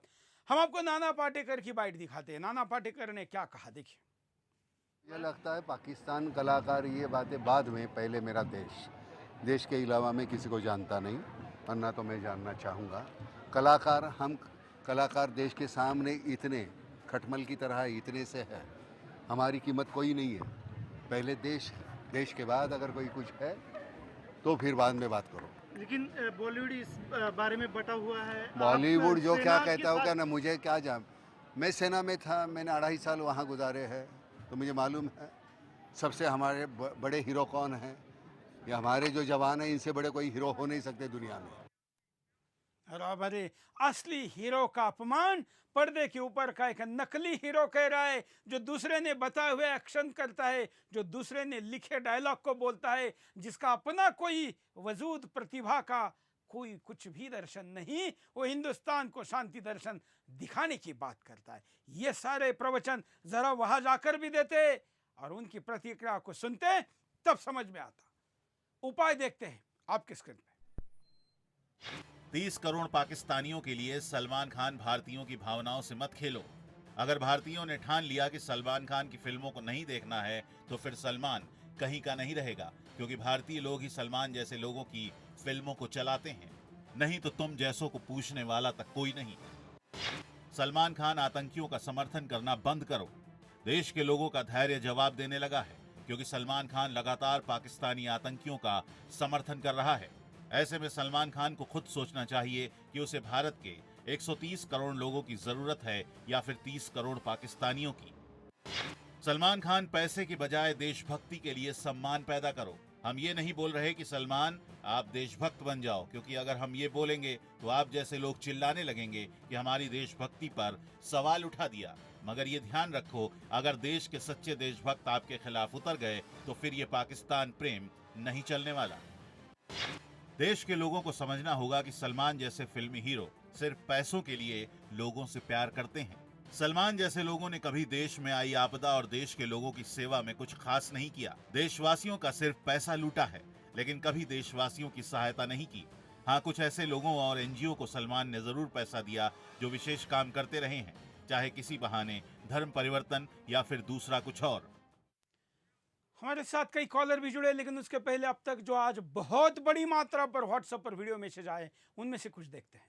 S1: हम आपको नाना पाटेकर की बाइट दिखाते हैं। नाना पाटेकर ने क्या कहा, देखिए।
S9: मुझे लगता है पाकिस्तान कलाकार ये बातें बाद में, पहले मेरा देश के अलावा मैं किसी को जानता नहीं, वरना तो मैं जानना चाहूँगा। हम कलाकार देश के सामने इतने खटमल की तरह इतने से है, हमारी कीमत कोई नहीं है। पहले देश के बाद अगर कोई कुछ है तो फिर बाद में बात करो।
S6: लेकिन बॉलीवुड इस बारे में बटा हुआ है।
S9: बॉलीवुड जो क्या
S6: सेना के
S9: कहता हो
S6: साथ-
S9: क्या ना, मुझे क्या जान, मैं सेना में था, मैंने 2.5 साल वहाँ गुजारे हैं, तो मुझे मालूम है सबसे हमारे बड़े हीरो कौन हैं। या हमारे जो जवान हैं, इनसे बड़े कोई हीरो हो नहीं सकते दुनिया में।
S1: और हमारे असली हीरो का अपमान पर्दे के ऊपर का एक नकली हीरो कह रहा है, जो दूसरे ने बताए हुए एक्शन करता है, जो दूसरे ने लिखे डायलॉग को बोलता है, जिसका अपना कोई वजूद प्रतिभा का कोई कुछ भी दर्शन नहीं, वो हिंदुस्तान को शांति दर्शन दिखाने की बात करता है। ये सारे प्रवचन जरा वहां जाकर भी देते और उनकी प्रतिक्रिया को सुनते, तब समझ में आता। उपाय देखते हैं आपके स्क्रीन पे।
S10: 30 करोड़ पाकिस्तानियों के लिए सलमान खान भारतीयों की भावनाओं से मत खेलो। अगर भारतीयों ने ठान लिया कि सलमान खान की फिल्मों को नहीं देखना है, तो फिर सलमान कहीं का नहीं रहेगा, क्योंकि भारतीय लोग ही सलमान जैसे लोगों की फिल्मों को चलाते हैं। नहीं तो तुम जैसों को पूछने वाला तक कोई नहीं। सलमान खान आतंकियों का समर्थन करना बंद करो। देश के लोगों का धैर्य जवाब देने लगा है, क्योंकि सलमान खान लगातार पाकिस्तानी आतंकियों का समर्थन कर रहा है। ऐसे में सलमान खान को खुद सोचना चाहिए कि उसे भारत के 130 करोड़ लोगों की जरूरत है या फिर 30 करोड़ पाकिस्तानियों की। सलमान खान, पैसे की बजाय देशभक्ति के लिए सम्मान पैदा करो। हम ये नहीं बोल रहे कि सलमान आप देशभक्त बन जाओ, क्योंकि अगर हम ये बोलेंगे तो आप जैसे लोग चिल्लाने लगेंगे कि हमारी देशभक्ति पर सवाल उठा दिया। मगर ये ध्यान रखो, अगर देश के सच्चे देशभक्त आपके खिलाफ उतर गए तो फिर ये पाकिस्तान प्रेम नहीं चलने वाला। देश के लोगों को समझना होगा कि सलमान जैसे फिल्मी हीरो सिर्फ पैसों के लिए लोगों से प्यार करते हैं। सलमान जैसे लोगों ने कभी देश में आई आपदा और देश के लोगों की सेवा में कुछ खास नहीं किया। देशवासियों का सिर्फ पैसा लूटा है, लेकिन कभी देशवासियों की सहायता नहीं की। हाँ, कुछ ऐसे लोगों और एनजीओ को सलमान ने जरूर पैसा दिया जो विशेष काम करते रहे हैं, चाहे किसी बहाने, धर्म परिवर्तन या फिर दूसरा कुछ और।
S1: हमारे साथ कई कॉलर भी जुड़े, लेकिन उसके पहले अब तक जो आज बहुत बड़ी मात्रा पर व्हाट्सएप पर वीडियो मैसेज आए, उनमें से कुछ देखते हैं।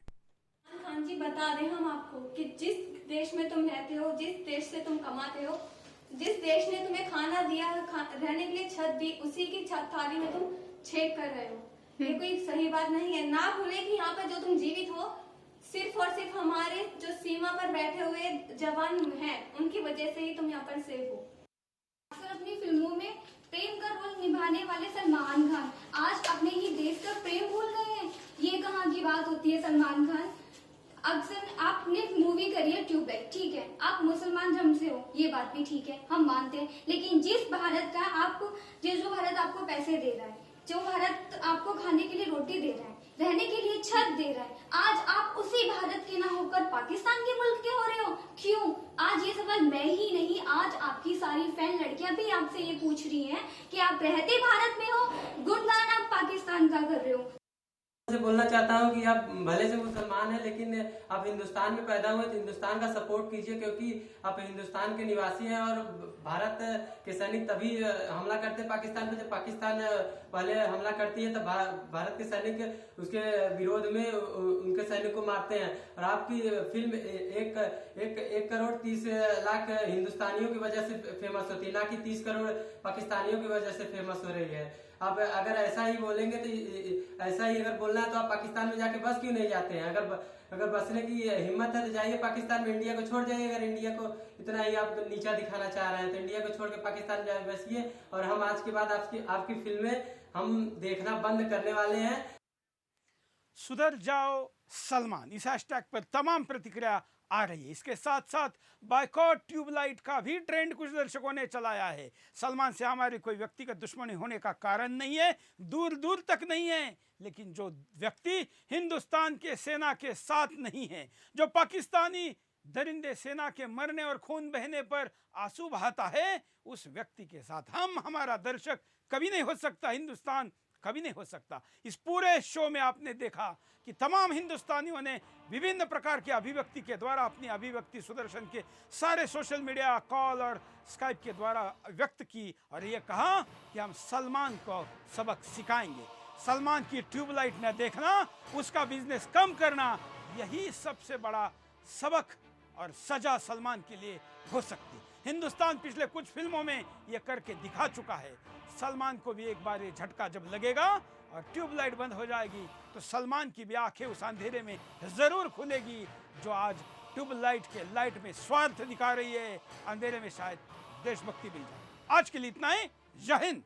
S11: खान जी, बता रहे हम आपको कि जिस देश में तुम रहते हो, जिस देश से तुम कमाते हो, जिस देश ने तुम्हें खाना दिया, रहने के लिए छत दी, उसी की छत थाली में तुम छेद कर रहे हो। ये कोई सही बात नहीं है। ना भूले कि यहाँ पर जो तुम जीवित हो, सिर्फ और सिर्फ हमारे जो सीमा पर बैठे हुए जवान हैं, उनकी वजह से ही तुम यहाँ पर सेफ हो। अक्सर अपनी फिल्मों में प्रेम का रोल निभाने वाले सलमान खान आज अपने ही देश का प्रेम भूल गए हैं। ये कहाँ की बात होती है सलमान खान? अक्सर आपने मूवी करी है ट्यूबलाइट, ठीक है, आप मुसलमान धर्म से हो, ये बात भी ठीक है, हम मानते हैं। लेकिन जिस भारत का आपको, जो भारत आपको पैसे दे रहा है, जो भारत आपको खाने के लिए रोटी दे रहा है, रहने के लिए छत दे रहा है, आज आप उसी भारत के ना होकर पाकिस्तान के मुल्क के हो रहे हो। क्यों? आज ये सवाल मैं ही नहीं, आज आपकी सारी फैन लड़कियां भी आपसे ये पूछ रही हैं कि आप रहते भारत में हो, गुणगान आप पाकिस्तान का कर रहे हो।
S13: से बोलना चाहता हूं कि आप भले से मुसलमान हैं, लेकिन आप हिंदुस्तान में पैदा हुए तो हिंदुस्तान का सपोर्ट कीजिए, क्योंकि आप हिंदुस्तान के निवासी हैं। और भारत के सैनिक तभी हमला करते हैं पाकिस्तान पे जब पाकिस्तान पहले हमला करती है, तब भारत के सैनिक उसके विरोध में उनके सैनिक को मारते हैं। और आपकी फिल्म 1 करोड़ 30 लाख हिंदुस्तानियों की वजह से फेमस होती है, ना कि 30 करोड़ पाकिस्तानियों की वजह से फेमस हो रही है। आप अगर ऐसा ही बोलेंगे तो ऐसा ही अगर बोलना है तो आप पाकिस्तान में जाके बस क्यों नहीं जाते हैं? अगर बसने की हिम्मत है तो जाइए पाकिस्तान में, इंडिया को छोड़ जाइए। अगर इंडिया को इतना ही आप नीचा दिखाना चाह रहे हैं तो इंडिया को छोड़ के पाकिस्तान जाए बसिए, और हम आज के बाद आपकी फिल्में हम देखना बंद करने वाले हैं।
S1: सुधर जाओ सलमान, इस हैशटैग पर तमाम प्रतिक्रिया आ रही है। इसके साथ साथ बायकॉट ट्यूबलाइट का भी ट्रेंड कुछ दर्शकों ने चलाया है। सलमान से हमारी कोई व्यक्तिगत दुश्मनी होने का कारण नहीं है, दूर दूर तक नहीं है, लेकिन जो व्यक्ति हिंदुस्तान के सेना के साथ नहीं है, जो पाकिस्तानी दरिंदे सेना के मरने और खून बहने पर आंसू बहाता है, उस व्यक्ति के साथ हमारा दर्शक कभी नहीं हो सकता, हिंदुस्तान कभी नहीं हो सकता। इस पूरे शो में आपने देखा कि तमाम हिंदुस्तानियों ने विभिन्न प्रकार की अभिव्यक्ति के द्वारा अपनी अभिव्यक्ति सुदर्शन के सारे सोशल मीडिया, कॉल और स्काइप के द्वारा व्यक्त की, और ये कहा कि हम सलमान को सबक सिखाएंगे। सलमान की ट्यूबलाइट न देखना, उसका बिजनेस कम करना, यही सबसे बड़ा सबक और सजा सलमान के लिए हो सकती है। हिंदुस्तान पिछले कुछ फिल्मों में यह करके दिखा चुका है। सलमान को भी एक बार ये झटका जब लगेगा और ट्यूबलाइट बंद हो जाएगी तो सलमान की भी आंखें उस अंधेरे में जरूर खुलेगी जो आज ट्यूबलाइट के लाइट में स्वार्थ दिखा रही है। अंधेरे में शायद देशभक्ति मिल जाए। आज के लिए इतना ही। जय हिंद।